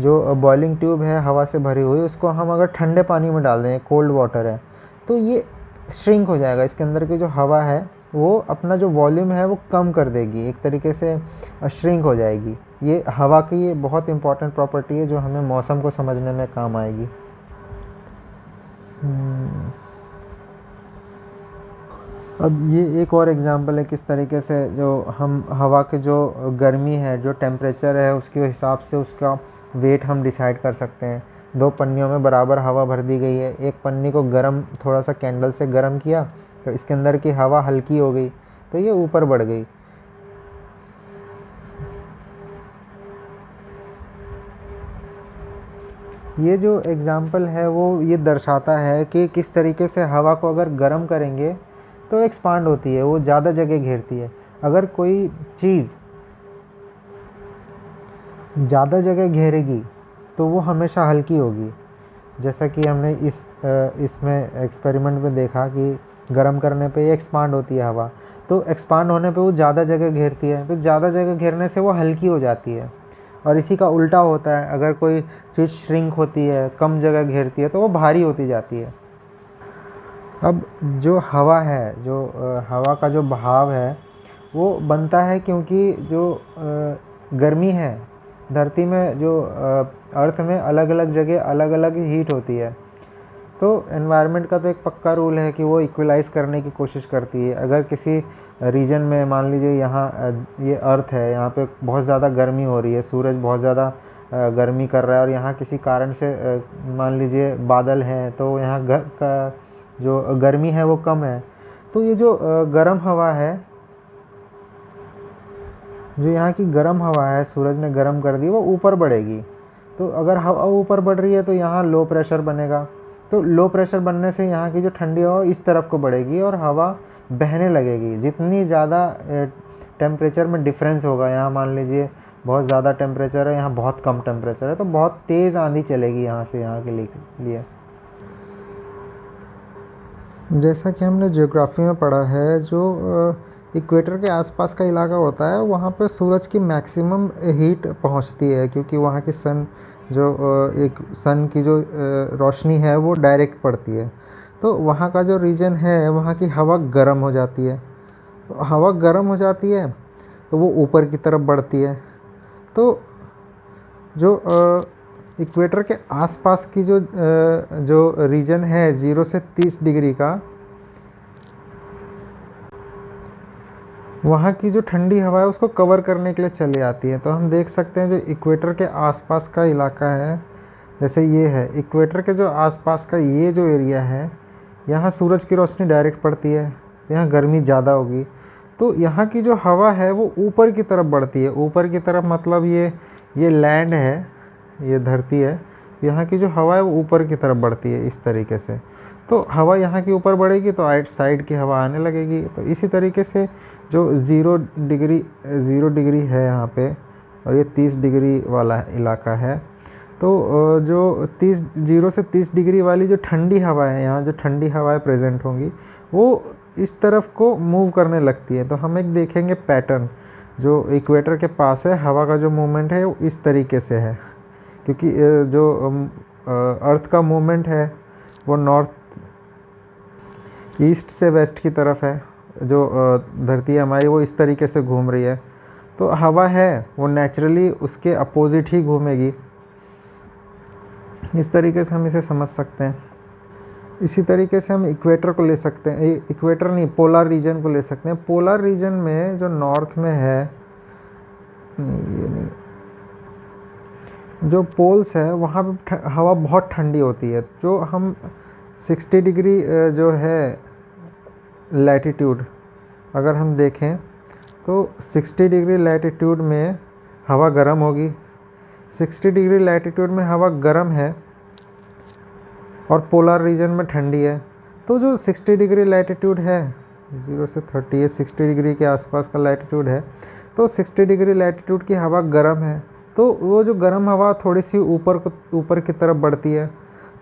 जो बॉइलिंग ट्यूब है हवा से भरी हुई, उसको हम अगर ठंडे पानी में डाल दें, कोल्ड वाटर है, तो ये श्रिंक हो जाएगा। इसके अंदर की जो हवा है वो अपना जो वॉल्यूम है वो कम कर देगी, एक तरीके से श्रिंक हो जाएगी। ये हवा की ये बहुत इंपॉर्टेंट प्रॉपर्टी है जो हमें मौसम को समझने में काम आएगी। अब ये एक और एग्ज़ाम्पल है किस तरीके से जो हम हवा के जो गर्मी है, जो टेम्परेचर है, उसके हिसाब से उसका वेट हम डिसाइड कर सकते हैं। दो पन्नियों में बराबर हवा भर दी गई है, एक पन्नी को गर्म, थोड़ा सा कैंडल से गर्म किया तो इसके अंदर की हवा हल्की हो गई तो ये ऊपर बढ़ गई। ये जो एग्ज़ाम्पल है वो ये दर्शाता है कि किस तरीके से हवा को अगर गर्म करेंगे तो एक्सपांड होती है, वो ज़्यादा जगह घेरती है। अगर कोई चीज़ ज़्यादा जगह घेरेगी तो वो हमेशा हल्की होगी। जैसा कि हमने इसमें एक्सपेरिमेंट में देखा कि गर्म करने पे ये एक्सपांड होती है हवा, तो एक्सपांड होने पे वो ज़्यादा जगह घेरती है, तो ज़्यादा जगह घेरने से वो हल्की हो जाती है। और इसी का उल्टा होता है, अगर कोई चीज़ श्रिंक होती है, कम जगह घेरती है, तो वो भारी होती जाती है। अब जो हवा है, जो हवा का जो बहाव है वो बनता है क्योंकि जो गर्मी है धरती में, जो अर्थ में अलग अलग जगह अलग अलग हीट होती है। तो एनवायरनमेंट का तो एक पक्का रूल है कि वो इक्वलाइज़ करने की कोशिश करती है। अगर किसी रीजन में मान लीजिए यहाँ ये अर्थ है, यहाँ पे बहुत ज़्यादा गर्मी हो रही है, सूरज बहुत ज़्यादा गर्मी कर रहा है, और यहाँ किसी कारण से मान लीजिए बादल हैं, तो यहाँ का जो गर्मी है वो कम है, तो ये जो गर्म हवा है, जो यहाँ की गर्म हवा है, सूरज ने गर्म कर दी, वो ऊपर बढ़ेगी। तो अगर हवा ऊपर बढ़ रही है तो यहाँ लो प्रेशर बनेगा, तो लो प्रेशर बनने से यहाँ की जो ठंडी हवा इस तरफ को बढ़ेगी और हवा बहने लगेगी। जितनी ज़्यादा टेम्परेचर में डिफरेंस होगा, यहाँ मान लीजिए बहुत ज़्यादा टेम्परेचर है, यहाँ बहुत कम टेम्परेचर है, तो बहुत तेज़ आंधी चलेगी यहाँ से यहाँ के लिए। जैसा कि हमने ज्योग्राफी में पढ़ा है, जो इक्वेटर के आसपास का इलाका होता है वहाँ पे सूरज की मैक्सिमम हीट पहुँचती है, क्योंकि वहाँ की सन जो एक सन की जो रोशनी है वो डायरेक्ट पड़ती है। तो वहाँ का जो रीजन है वहाँ की हवा गर्म हो जाती है, तो हवा गर्म हो जाती है तो वो ऊपर की तरफ बढ़ती है। तो जो इक्वेटर के आसपास की जो रीजन है 0 से 30 डिग्री का, वहाँ की जो ठंडी हवा है उसको कवर करने के लिए चली आती है। तो हम देख सकते हैं जो इक्वेटर के आसपास का इलाका है, जैसे ये है इक्वेटर के जो आसपास का ये जो एरिया है, यहाँ सूरज की रोशनी डायरेक्ट पड़ती है, यहाँ गर्मी ज़्यादा होगी, तो यहाँ की जो हवा है वो ऊपर की तरफ बढ़ती है। ऊपर की तरफ मतलब ये लैंड है, ये धरती है, यहाँ की जो हवा है वो ऊपर की तरफ बढ़ती है इस तरीके से। तो हवा यहाँ की ऊपर बढ़ेगी तो साइड की हवा आने लगेगी। तो इसी तरीके से जो 0 डिग्री है यहाँ पे, और ये 30 डिग्री वाला इलाका है, तो जो 0 से 30 डिग्री वाली जो ठंडी हवा है, यहाँ जो ठंडी हवाएं प्रेजेंट होंगी वो इस तरफ को मूव करने लगती है। तो हम एक देखेंगे पैटर्न, जो इक्वेटर के पास है हवा का जो मूवमेंट है वो इस तरीके से है, क्योंकि जो अर्थ का मूवमेंट है वो नॉर्थ ईस्ट से वेस्ट की तरफ है। जो धरती है हमारी वो इस तरीके से घूम रही है, तो हवा है वो नेचुरली उसके अपोजिट ही घूमेगी। इस तरीके से हम इसे समझ सकते हैं। इसी तरीके से हम इक्वेटर को ले सकते हैं, इक्वेटर नहीं, पोलर रीजन को ले सकते हैं। पोलर रीजन में जो नॉर्थ में है, नहीं ये नहीं, जो पोल्स है वहाँ पे हवा बहुत ठंडी होती है। जो हम 60 डिग्री जो है लैटिट्यूड अगर हम देखें तो 60 डिग्री लैटिट्यूड में हवा गर्म होगी। 60 डिग्री लैटिट्यूड में हवा गर्म है और पोलर रीजन में ठंडी है। तो जो 60 डिग्री लैटिट्यूड है, 0 से 30 है, 60 डिग्री के आसपास का लैटिट्यूड है, तो 60 डिग्री लैटिट्यूड की हवा गर्म है, तो वो जो गर्म हवा थोड़ी सी ऊपर की तरफ बढ़ती है।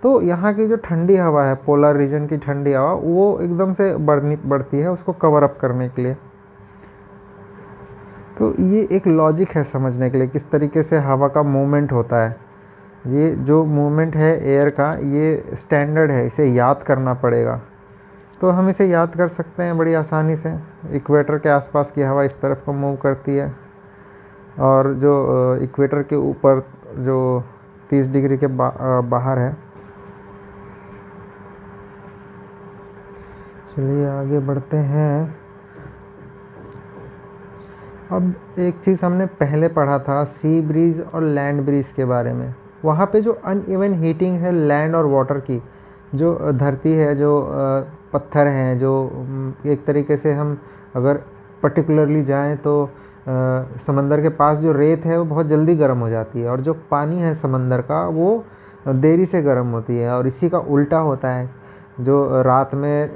तो यहाँ की जो ठंडी हवा है, पोलर रीजन की ठंडी हवा, वो एकदम से बढ़ती है उसको कवर अप करने के लिए। तो ये एक लॉजिक है समझने के लिए किस तरीके से हवा का मूवमेंट होता है। ये जो मूवमेंट है एयर का, ये स्टैंडर्ड है, इसे याद करना पड़ेगा। तो हम इसे याद कर सकते हैं बड़ी आसानी से। इक्वेटर के आसपास की हवा इस तरफ को मूव करती है, और जो इक्वेटर के ऊपर जो 30 डिग्री के बाहर है। चलिए आगे बढ़ते हैं। अब एक चीज़ हमने पहले पढ़ा था सी ब्रीज और लैंड ब्रीज के बारे में। वहाँ पे जो अनइवन हीटिंग है लैंड और वाटर की, जो धरती है, जो पत्थर हैं, जो एक तरीके से हम अगर पर्टिकुलरली जाएं तो समंदर के पास जो रेत है वो बहुत जल्दी गर्म हो जाती है, और जो पानी है समंदर का वो देरी से गर्म होती है, और इसी का उल्टा होता है। जो रात में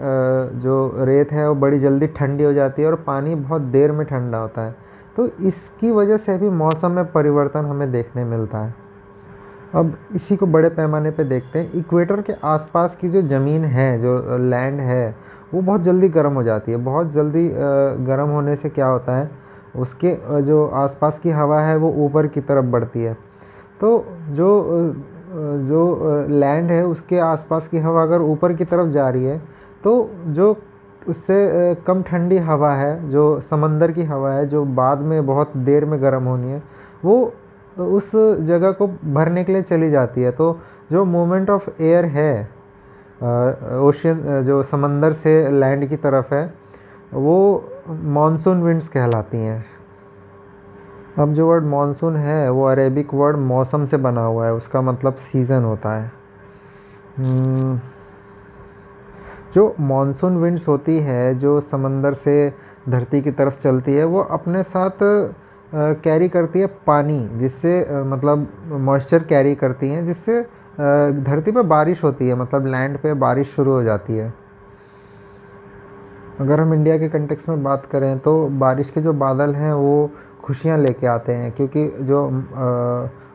जो रेत है वो बड़ी जल्दी ठंडी हो जाती है और पानी बहुत देर में ठंडा होता है। तो इसकी वजह से भी मौसम में परिवर्तन हमें देखने मिलता है। अब इसी को बड़े पैमाने पे देखते हैं। इक्वेटर के आसपास की जो ज़मीन है, जो लैंड है, वो बहुत जल्दी गर्म हो जाती है। बहुत जल्दी गर्म होने से क्या होता है, उसके जो आसपास की हवा है वो ऊपर की तरफ बढ़ती है। तो जो लैंड है उसके आसपास की हवा अगर ऊपर की तरफ जा रही है, तो जो उससे कम ठंडी हवा है, जो समंदर की हवा है, जो बाद में बहुत देर में गर्म होनी है, वो उस जगह को भरने के लिए चली जाती है। तो जो मूवमेंट ऑफ एयर है ओशियन, जो समंदर से लैंड की तरफ है, वो मॉनसून विंड्स कहलाती हैं। अब जो वर्ड मॉनसून है वो अरेबिक वर्ड मौसम से बना हुआ है, उसका मतलब सीज़न होता है। हम्म, जो मॉनसून विंड्स होती है, जो समंदर से धरती की तरफ चलती है, वो अपने साथ कैरी करती है पानी, जिससे मतलब मॉइस्चर कैरी करती हैं, जिससे धरती पे बारिश होती है, मतलब लैंड पे बारिश शुरू हो जाती है। अगर हम इंडिया के कंटेक्स्ट में बात करें तो बारिश के जो बादल हैं वो खुशियाँ लेके आते हैं, क्योंकि जो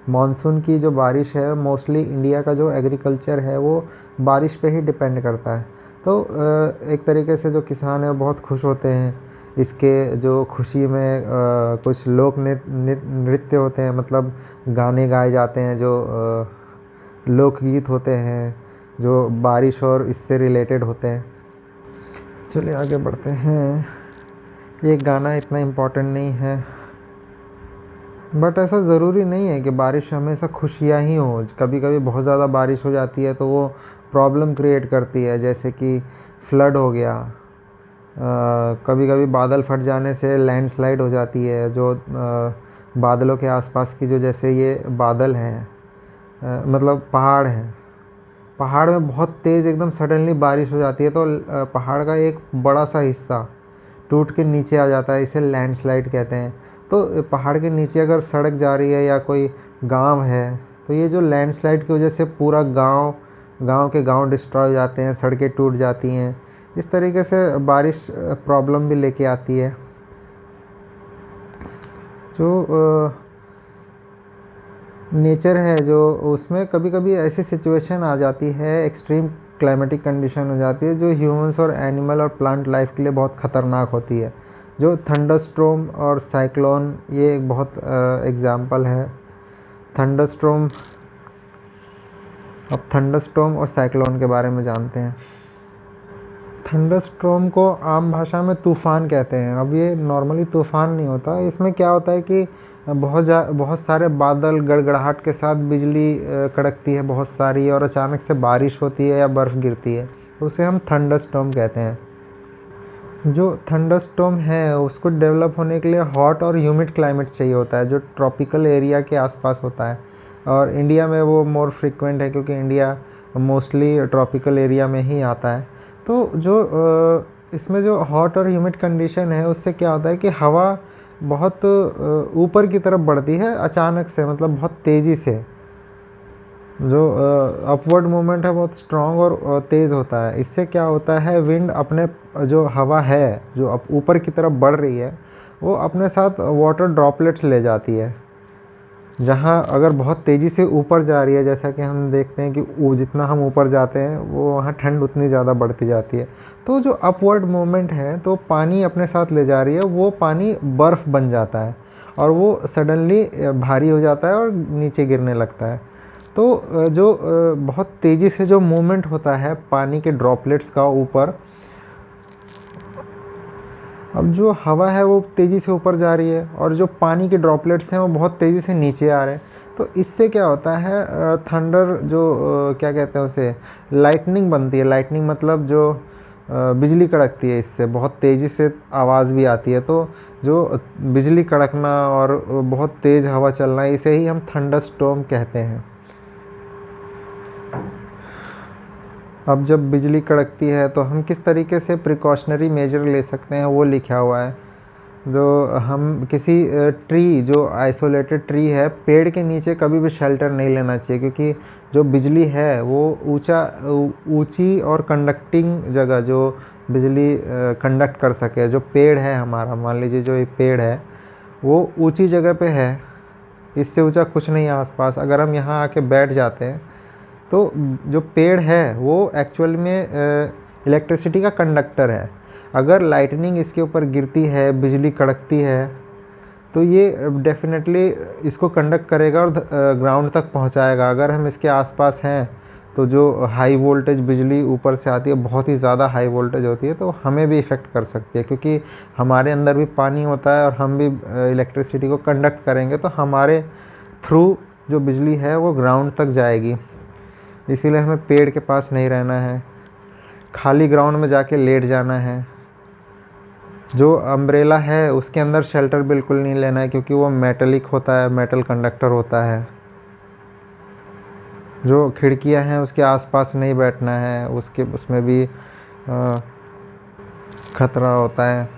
मानसून की जो बारिश है, मोस्टली इंडिया का जो एग्रीकल्चर है वो बारिश पे ही डिपेंड करता है। तो एक तरीके से जो किसान हैं बहुत खुश होते हैं। इसके जो खुशी में कुछ लोक नृत्य होते हैं, मतलब गाने गाए जाते हैं, जो लोकगीत होते हैं, जो बारिश और इससे रिलेटेड होते हैं। चलिए आगे बढ़ते हैं। ये गाना इतना इम्पोर्टेंट नहीं है, बट ऐसा ज़रूरी नहीं है कि बारिश हमेशा खुशियाँ ही हो। कभी कभी बहुत ज़्यादा बारिश हो जाती है तो वो प्रॉब्लम क्रिएट करती है, जैसे कि फ्लड हो गया। कभी कभी बादल फट जाने से लैंडस्लाइड हो जाती है। जो बादलों के आसपास की जो, जैसे ये बादल हैं, मतलब पहाड़ हैं, पहाड़ में बहुत तेज़ एकदम सडनली बारिश हो जाती है, तो पहाड़ का एक बड़ा सा हिस्सा टूट के नीचे आ जाता है। इसे लैंडस्लाइड कहते हैं। तो पहाड़ के नीचे अगर सड़क जा रही है या कोई गांव है, तो ये जो लैंडस्लाइड की वजह से पूरा गांव के गांव डिस्ट्रॉय हो जाते हैं, सड़कें टूट जाती हैं। इस तरीके से बारिश प्रॉब्लम भी लेके आती है। जो नेचर है, जो उसमें कभी कभी ऐसी सिचुएशन आ जाती है, एक्सट्रीम क्लाइमेटिक कंडीशन हो जाती है, जो ह्यूमंस और एनिमल और प्लांट लाइफ के लिए बहुत ख़तरनाक होती है। जो थंडरस्टॉर्म और साइक्लोन, ये एक बहुत एग्जांपल है। थंडरस्टॉर्म, अब थंडरस्टॉर्म और साइक्लोन के बारे में जानते हैं। थंडरस्टॉर्म को आम भाषा में तूफ़ान कहते हैं। अब ये नॉर्मली तूफ़ान नहीं होता। इसमें क्या होता है कि बहुत सारे बादल, गड़गड़ाहट के साथ बिजली कड़कती है बहुत सारी, और अचानक से बारिश होती है या बर्फ़ गिरती है, तो उसे हम थंडरस्टॉर्म कहते हैं। जो थंडरस्टॉर्म है उसको डेवलप होने के लिए हॉट और ह्यूमिड क्लाइमेट चाहिए होता है, जो ट्रॉपिकल एरिया के आसपास होता है। और इंडिया में वो मोर फ्रिक्वेंट है, क्योंकि इंडिया मोस्टली ट्रॉपिकल एरिया में ही आता है। तो जो इसमें जो हॉट और ह्यूमिड कंडीशन है, उससे क्या होता है कि हवा बहुत ऊपर की तरफ बढ़ती है अचानक से, मतलब बहुत तेज़ी से। जो अपवर्ड मूवमेंट है बहुत स्ट्रॉन्ग और तेज़ होता है। इससे क्या होता है, विंड अपने, जो हवा है जो अब ऊपर की तरफ बढ़ रही है, वो अपने साथ वाटर ड्रॉपलेट्स ले जाती है। जहाँ अगर बहुत तेज़ी से ऊपर जा रही है, जैसा कि हम देखते हैं कि वो जितना हम ऊपर जाते हैं वो वहाँ ठंड उतनी ज़्यादा बढ़ती जाती है। तो जो अपवर्ड मूवमेंट है, तो पानी अपने साथ ले जा रही है, वो पानी बर्फ़ बन जाता है और वो सडनली भारी हो जाता है और नीचे गिरने लगता है। तो जो बहुत तेज़ी से जो मूवमेंट होता है पानी के ड्रॉपलेट्स का ऊपर, अब जो हवा है वो तेज़ी से ऊपर जा रही है और जो पानी के ड्रॉपलेट्स हैं वो बहुत तेज़ी से नीचे आ रहे हैं। तो इससे क्या होता है, थंडर, जो क्या कहते हैं उसे, लाइटनिंग बनती है। लाइटनिंग मतलब जो बिजली कड़कती है, इससे बहुत तेज़ी से आवाज़ भी आती है। तो जो बिजली कड़कना और बहुत तेज़ हवा चलना, इसे ही हम थंडर स्टॉर्म कहते हैं। अब जब बिजली कड़कती है तो हम किस तरीके से प्रिकॉशनरी मेजर ले सकते हैं, वो लिखा हुआ है। जो हम किसी ट्री, जो आइसोलेटेड ट्री है, पेड़ के नीचे कभी भी शेल्टर नहीं लेना चाहिए, क्योंकि जो बिजली है वो ऊंची और कंडक्टिंग जगह, जो बिजली कंडक्ट कर सके, जो पेड़ है हमारा, मान लीजिए जो ये पेड़ है वो ऊंची जगह पे है, इससे ऊंचा कुछ नहीं है आसपास। अगर हम यहाँ आके बैठ जाते हैं तो जो पेड़ है वो एक्चुअल में इलेक्ट्रिसिटी का कंडक्टर है। अगर लाइटनिंग इसके ऊपर गिरती है, बिजली कड़कती है, तो ये डेफिनेटली इसको कंडक्ट करेगा और ग्राउंड तक पहुंचाएगा। अगर हम इसके आसपास हैं तो जो हाई वोल्टेज बिजली ऊपर से आती है, बहुत ही ज़्यादा हाई वोल्टेज होती है, तो हमें भी इफ़ेक्ट कर सकती है, क्योंकि हमारे अंदर भी पानी होता है और हम भी इलेक्ट्रिसिटी को कंडक्ट करेंगे तो हमारे थ्रू जो बिजली है वो ग्राउंड तक जाएगी। इसीलिए हमें पेड़ के पास नहीं रहना है, खाली ग्राउंड में जाके लेट जाना है। जो अम्ब्रेला है उसके अंदर शेल्टर बिल्कुल नहीं लेना है, क्योंकि वो मेटलिक होता है, मेटल कंडक्टर होता है। जो खिड़कियां हैं उसके आसपास नहीं बैठना है, उसमें भी खतरा होता है।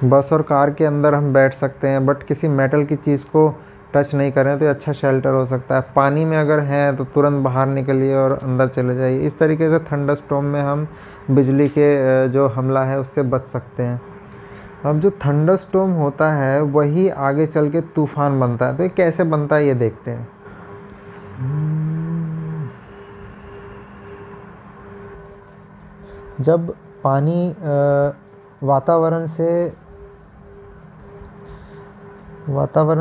बस और कार के अंदर हम बैठ सकते हैं, बट किसी मेटल की चीज़ को टच नहीं करें तो अच्छा शेल्टर हो सकता है। पानी में अगर हैं तो तुरंत बाहर निकलिए और अंदर चले जाइए। इस तरीके से थंडरस्टॉर्म में हम बिजली के जो हमला है उससे बच सकते हैं। अब जो थंडरस्टॉर्म होता है वही आगे चल के तूफान बनता है। तो ये कैसे बनता है ये देखते हैं। जब पानी वातावरण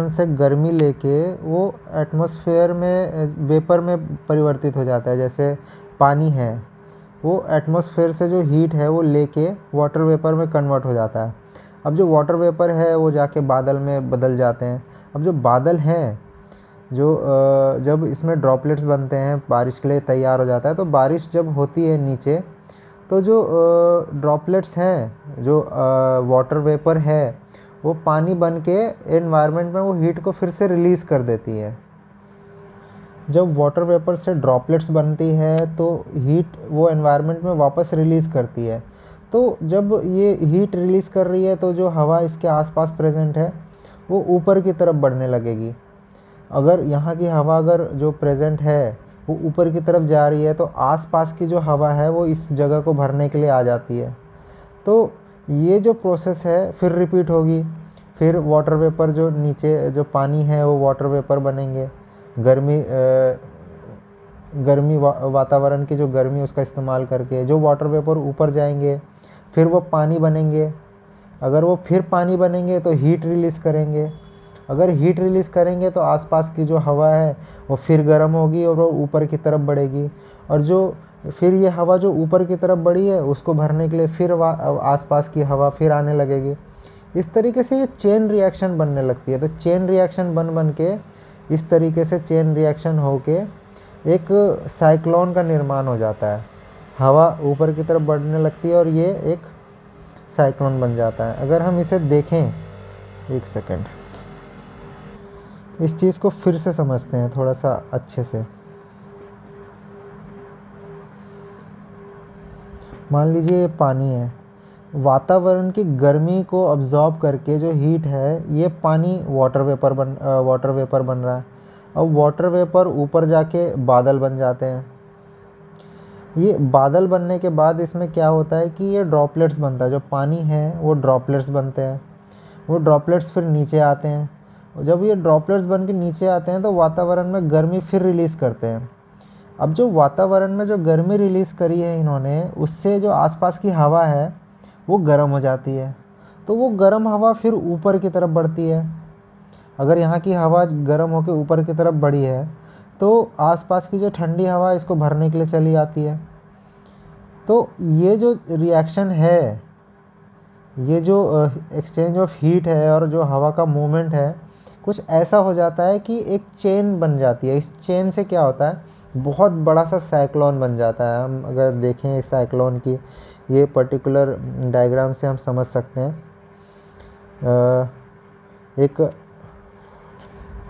से गर्मी लेके वो एटमॉस्फेयर में वेपर में परिवर्तित हो जाता है। जैसे पानी है वो एटमॉस्फेयर से जो हीट है वो लेके वाटर वेपर में कन्वर्ट हो जाता है। अब जो वाटर वेपर है वो जाके बादल में बदल जाते हैं। अब जो बादल हैं, जो जब इसमें ड्रॉपलेट्स बनते हैं, बारिश के लिए तैयार हो जाता है, तो बारिश जब होती है नीचे, तो जो ड्रॉपलेट्स हैं, जो वाटर वेपर है, वो पानी बन के एनवायरनमेंट में वो हीट को फिर से रिलीज़ कर देती है। जब वाटर वेपर से ड्रॉपलेट्स बनती है तो हीट वो एनवायरनमेंट में वापस रिलीज़ करती है। तो जब ये हीट रिलीज़ कर रही है तो जो हवा इसके आसपास प्रेजेंट है वो ऊपर की तरफ बढ़ने लगेगी। अगर यहाँ की हवा अगर जो प्रेजेंट है वो ऊपर की तरफ जा रही है तो आसपास की जो हवा है वो इस जगह को भरने के लिए आ जाती है। तो ये जो प्रोसेस है फिर रिपीट होगी। फिर वाटर वेपर जो नीचे जो पानी है वो वाटर वेपर बनेंगे। गर्मी वातावरण की जो गर्मी उसका इस्तेमाल करके जो वाटर वेपर ऊपर जाएंगे, फिर वो पानी बनेंगे। अगर वो फिर पानी बनेंगे तो हीट रिलीज़ करेंगे। अगर हीट रिलीज़ करेंगे तो आसपास की जो हवा है वो फिर गर्म होगी और वो ऊपर की तरफ बढ़ेगी। और जो फिर ये हवा जो ऊपर की तरफ बढ़ी है उसको भरने के लिए फिर आसपास की हवा फिर आने लगेगी। इस तरीके से ये चेन रिएक्शन बनने लगती है। तो चेन रिएक्शन बन बन के इस तरीके से चेन रिएक्शन होके एक साइक्लोन का निर्माण हो जाता है। हवा ऊपर की तरफ बढ़ने लगती है और ये एक साइक्लोन बन जाता है। अगर हम इसे देखें, एक सेकेंड, इस चीज़ को फिर से समझते हैं थोड़ा सा अच्छे से। मान लीजिए ये पानी है, वातावरण की गर्मी को अब्जॉर्ब करके जो हीट है ये पानी वाटर वेपर बन रहा है। अब वाटर वेपर ऊपर जाके बादल बन जाते हैं। ये बादल बनने के बाद इसमें क्या होता है कि ये ड्रॉपलेट्स बनता है। जो पानी है वो ड्रॉपलेट्स बनते हैं। वो ड्रॉपलेट्स फिर नीचे आते हैं। जब ये ड्रॉपलेट्स बन के नीचे आते हैं तो वातावरण में गर्मी फिर रिलीज़ करते हैं। अब जो वातावरण में जो गर्मी रिलीज़ करी है इन्होंने, उससे जो आसपास की हवा है वो गर्म हो जाती है। तो वो गर्म हवा फिर ऊपर की तरफ बढ़ती है। अगर यहाँ की हवा गर्म होकर ऊपर की तरफ बढ़ी है तो आसपास की जो ठंडी हवा इसको भरने के लिए चली आती है। तो ये जो रिएक्शन है, ये जो एक्सचेंज ऑफ हीट है और जो हवा का मूवमेंट है, कुछ ऐसा हो जाता है कि एक चेन बन जाती है। इस चेन से क्या होता है, बहुत बड़ा सा साइक्लोन बन जाता है। हम अगर देखें इस साइक्लोन की ये पर्टिकुलर डायग्राम से हम समझ सकते हैं। एक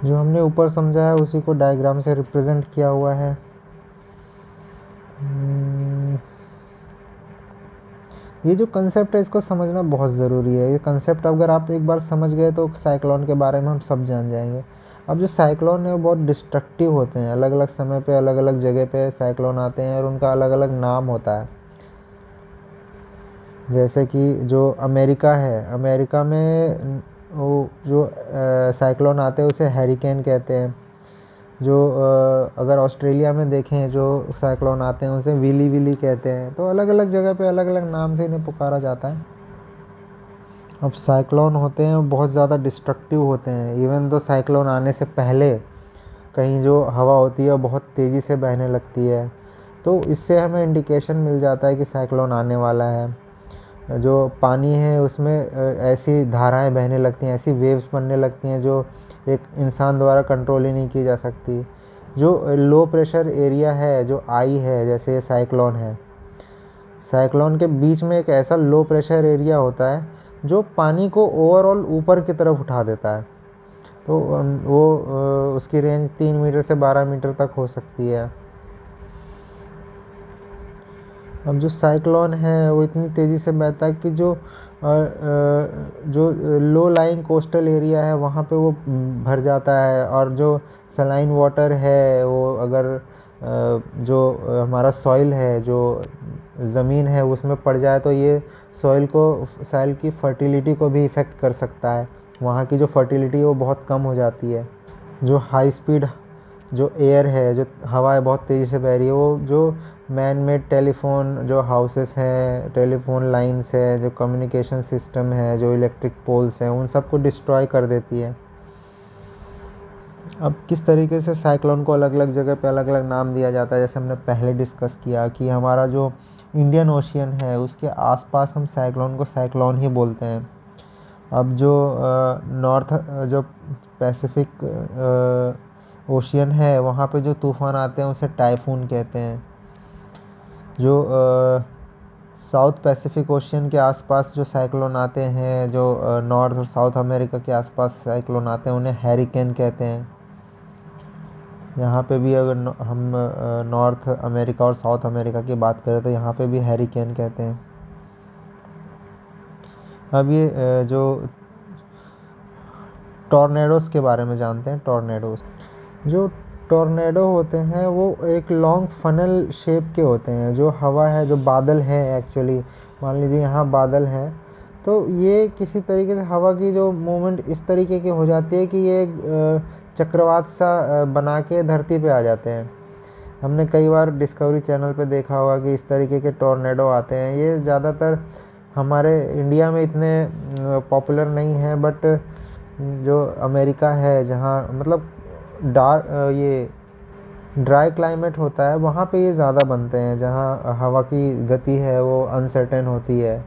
जो हमने ऊपर समझा है उसी को डायग्राम से रिप्रेजेंट किया हुआ है। ये जो कंसेप्ट है इसको समझना बहुत ज़रूरी है। ये कंसेप्ट अगर आप एक बार समझ गए तो साइक्लोन के बारे में हम सब जान जाएंगे। अब जो साइक्लोन है वो बहुत डिस्ट्रक्टिव होते हैं, अलग अलग समय पे अलग अलग जगह पे साइक्लोन आते हैं और उनका अलग अलग नाम होता है। जैसे कि जो अमेरिका है, अमेरिका में वो जो साइक्लोन आते हैं उसे हैरिकेन कहते हैं। जो अगर ऑस्ट्रेलिया में देखें जो साइक्लोन आते हैं उसे विली विली कहते हैं। तो अलग अलग जगह पे अलग अलग नाम से इन्हें पुकारा जाता है। अब साइक्लोन होते हैं वो बहुत ज़्यादा डिस्ट्रक्टिव होते हैं। इवन तो साइक्लोन आने से पहले कहीं जो हवा होती है वो बहुत तेज़ी से बहने लगती है, तो इससे हमें इंडिकेशन मिल जाता है कि साइक्लोन आने वाला है। जो पानी है उसमें ऐसी धाराएं बहने लगती हैं, ऐसी वेव्स बनने लगती हैं जो एक इंसान द्वारा कंट्रोल ही नहीं की जा सकती। जो लो प्रेशर एरिया है, जो आई है, जैसे ये साइक्लोन है, साइक्लोन के बीच में एक ऐसा लो प्रेशर एरिया होता है जो पानी को ओवरऑल ऊपर की तरफ उठा देता है। तो वो उसकी रेंज 3 मीटर से 12 मीटर तक हो सकती है। अब जो साइक्लोन है वो इतनी तेज़ी से बहता है कि जो लो लाइंग कोस्टल एरिया है वहाँ पे वो भर जाता है। और जो सलाइन वाटर है वो अगर जो हमारा सॉइल है, जो ज़मीन है उसमें पड़ जाए तो ये सॉइल की फर्टिलिटी को भी इफ़ेक्ट कर सकता है। वहाँ की जो फर्टिलिटी है वो बहुत कम हो जाती है। जो हाई स्पीड जो एयर है, जो हवा है बहुत तेज़ी से बह रही है, वो जो मैन मेड टेलीफोन जो हाउसेस हैं, टेलीफोन लाइंस है, जो कम्युनिकेशन सिस्टम है, जो इलेक्ट्रिक पोल्स हैं, उन सबको डिस्ट्रॉय कर देती है। अब किस तरीके से साइक्लोन को अलग अलग जगह पे अलग अलग नाम दिया जाता है, जैसे हमने पहले डिस्कस किया कि हमारा जो इंडियन ओशियन है उसके आसपास हम साइक्लोन को साइक्लोन ही बोलते हैं। अब जो नॉर्थ जो पैसिफिक ओशियन है वहाँ पे जो तूफ़ान आते हैं उसे टाइफून कहते हैं। जो साउथ पैसिफिक ओशियन के आसपास जो साइक्लोन आते हैं, जो नॉर्थ और साउथ अमेरिका के आसपास साइक्लोन आते हैं, उन्हें हैरिकेन कहते हैं। यहाँ पे भी अगर हम नॉर्थ अमेरिका और साउथ अमेरिका की बात करें तो यहाँ पे भी हैरिकेन कहते हैं। अब ये जो टॉर्नेडोज़ के बारे में जानते हैं। टॉर्नेडोज़, जो टॉर्नेडो होते हैं वो एक लॉन्ग फनल शेप के होते हैं। जो हवा है, जो बादल है, एक्चुअली मान लीजिए यहाँ बादल है तो ये किसी तरीके से हवा की जो मूवमेंट इस तरीके की हो जाती है कि ये एक चक्रवात सा बना के धरती पे आ जाते हैं। हमने कई बार डिस्कवरी चैनल पे देखा होगा कि इस तरीके के टॉर्नेडो आते हैं। ये ज़्यादातर हमारे इंडिया में इतने पॉपुलर नहीं है, बट जो अमेरिका है जहाँ मतलब ये ड्राई क्लाइमेट होता है वहाँ पे ये ज़्यादा बनते हैं, जहाँ हवा की गति है वो अनसर्टेन होती है।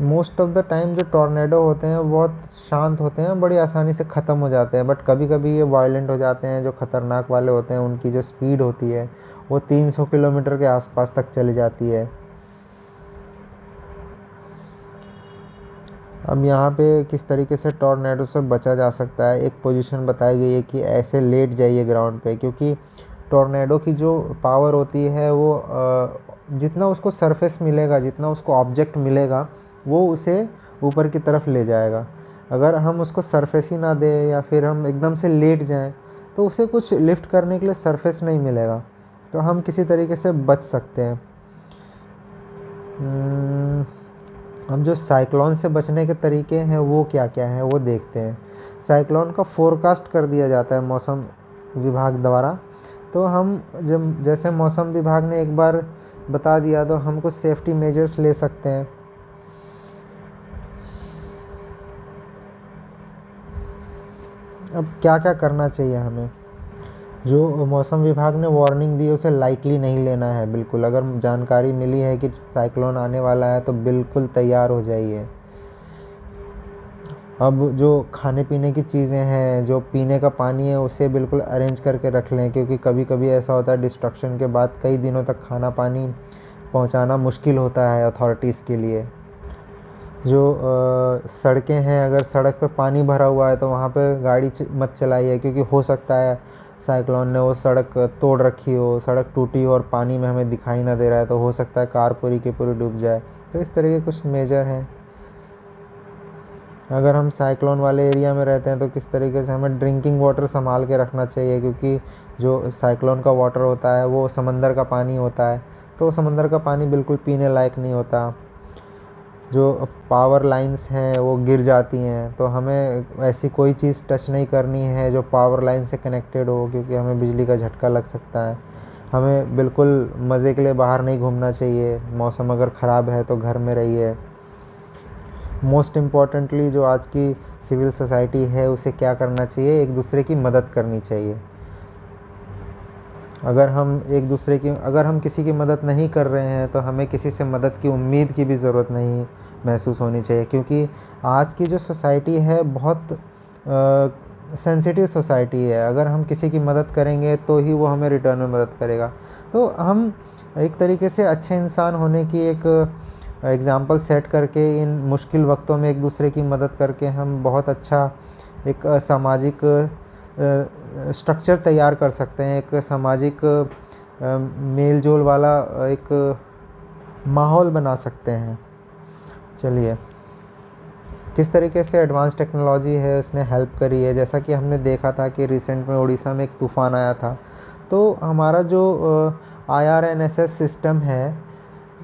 मोस्ट ऑफ द टाइम जो टॉर्नेडो होते हैं वो बहुत शांत होते हैं, बड़ी आसानी से ख़त्म हो जाते हैं। बट कभी कभी ये वायलेंट हो जाते हैं। जो ख़तरनाक वाले होते हैं उनकी जो स्पीड होती है वो 300 किलोमीटर के आसपास तक चली जाती है। अब यहाँ पे किस तरीके से टॉर्नेडो से बचा जा सकता है, एक पोजीशन बताई गई है कि ऐसे लेट जाइए ग्राउंड पे, क्योंकि टॉर्नेडो की जो पावर होती है वो जितना उसको सरफेस मिलेगा, जितना उसको ऑब्जेक्ट मिलेगा वो उसे ऊपर की तरफ ले जाएगा। अगर हम उसको सरफेस ही ना दें या फिर हम एकदम से लेट जाएं तो उसे कुछ लिफ्ट करने के लिए सरफेस नहीं मिलेगा। तो हम किसी तरीके से बच सकते हैं। हम जो साइक्लोन से बचने के तरीके हैं वो क्या क्या हैं वो देखते हैं। साइक्लोन का फोरकास्ट कर दिया जाता है मौसम विभाग द्वारा। तो हम जब जैसे मौसम विभाग ने एक बार बता दिया तो हम कुछ सेफ्टी मेजर्स ले सकते हैं। अब क्या क्या करना चाहिए हमें, जो मौसम विभाग ने वार्निंग दी उसे लाइटली नहीं लेना है बिल्कुल। अगर जानकारी मिली है कि साइक्लोन आने वाला है तो बिल्कुल तैयार हो जाइए। अब जो खाने पीने की चीज़ें हैं, जो पीने का पानी है उसे बिल्कुल अरेंज करके रख लें, क्योंकि कभी कभी ऐसा होता है डिस्ट्रक्शन के बाद कई दिनों तक खाना पानी पहुंचाना मुश्किल होता है अथॉरिटीज़ के लिए। जो सड़कें हैं, अगर सड़क पे पानी भरा हुआ है तो वहाँ पे गाड़ी मत चलाइए, क्योंकि हो सकता है साइक्लोन ने वो सड़क तोड़ रखी हो, सड़क टूटी हो और पानी में हमें दिखाई ना दे रहा है, तो हो सकता है कार पूरी की पूरी डूब जाए। तो इस तरह के कुछ मेजर हैं। अगर हम साइक्लोन वाले एरिया में रहते हैं तो किस तरीके से हमें ड्रिंकिंग वाटर संभाल के रखना चाहिए, क्योंकि जो साइक्लोन का वाटर होता है वो समंदर का पानी होता है, तो समंदर का पानी बिल्कुल पीने लायक नहीं होता। जो पावर लाइंस हैं वो गिर जाती हैं, तो हमें ऐसी कोई चीज़ टच नहीं करनी है जो पावर लाइन से कनेक्टेड हो, क्योंकि हमें बिजली का झटका लग सकता है। हमें बिल्कुल मज़े के लिए बाहर नहीं घूमना चाहिए, मौसम अगर ख़राब है तो घर में रहिए। मोस्ट इम्पॉर्टेंटली जो आज की सिविल सोसाइटी है उसे क्या करना चाहिए, एक दूसरे की मदद करनी चाहिए। अगर हम किसी की मदद नहीं कर रहे हैं तो हमें किसी से मदद की उम्मीद की भी ज़रूरत नहीं महसूस होनी चाहिए, क्योंकि आज की जो सोसाइटी है बहुत सेंसिटिव सोसाइटी है। अगर हम किसी की मदद करेंगे तो ही वो हमें रिटर्न में मदद करेगा। तो हम एक तरीके से अच्छे इंसान होने की एक एग्ज़ाम्पल सेट करके इन मुश्किल वक्तों में एक दूसरे की मदद करके हम बहुत अच्छा एक सामाजिक स्ट्रक्चर तैयार कर सकते हैं, एक सामाजिक मेल जोल वाला एक माहौल बना सकते हैं। चलिए, किस तरीके से एडवांस टेक्नोलॉजी है उसने हेल्प करी है, जैसा कि हमने देखा था कि रिसेंट में उड़ीसा में एक तूफ़ान आया था, तो हमारा जो IRNSS सिस्टम है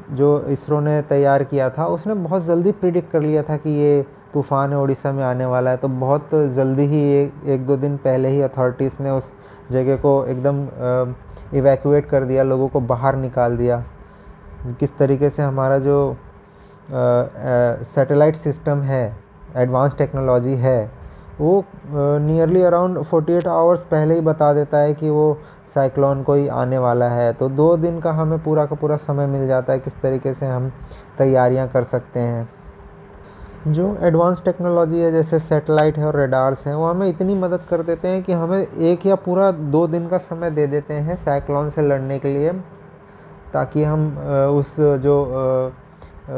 जो इसरो ने तैयार किया था, उसने बहुत जल्दी प्रिडिक्ट कर लिया था कि ये तूफ़ान है उड़ीसा में आने वाला है। तो बहुत जल्दी ही एक दो दिन पहले ही अथॉरिटीज़ ने उस जगह को एकदम इवैक्यूएट कर दिया, लोगों को बाहर निकाल दिया। किस तरीके से हमारा जो सैटेलाइट सिस्टम है, एडवांस टेक्नोलॉजी है, वो नियरली अराउंड 48 आवर्स पहले ही बता देता है कि वो साइक्लोन कोई आने वाला है। तो 2 दिन का हमें पूरा का पूरा समय मिल जाता है, किस तरीके से हम तैयारियां कर सकते हैं। जो एडवांस टेक्नोलॉजी है जैसे सैटेलाइट है और रडार्स हैं, वो हमें इतनी मदद कर देते हैं कि हमें 1 या पूरा 2 दिन का समय दे देते हैं साइक्लोन से लड़ने के लिए, ताकि हम उस जो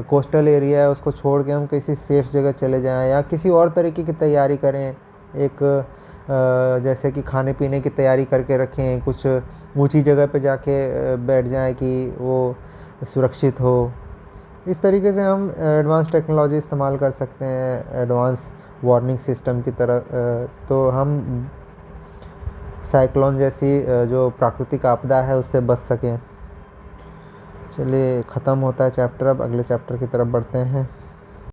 कोस्टल एरिया है उसको छोड़ के हम किसी सेफ़ जगह चले जाएं या किसी और तरीके की तैयारी करें। एक जैसे कि खाने पीने की तैयारी करके रखें, कुछ ऊंची जगह पे जाके बैठ जाएं कि वो सुरक्षित हो। इस तरीके से हम एडवांस टेक्नोलॉजी इस्तेमाल कर सकते हैं एडवांस वार्निंग सिस्टम की तरह, तो हम साइक्लोन जैसी जो प्राकृतिक आपदा है उससे बच सकें। चलिए, ख़त्म होता है चैप्टर, अब अगले चैप्टर की तरफ बढ़ते हैं।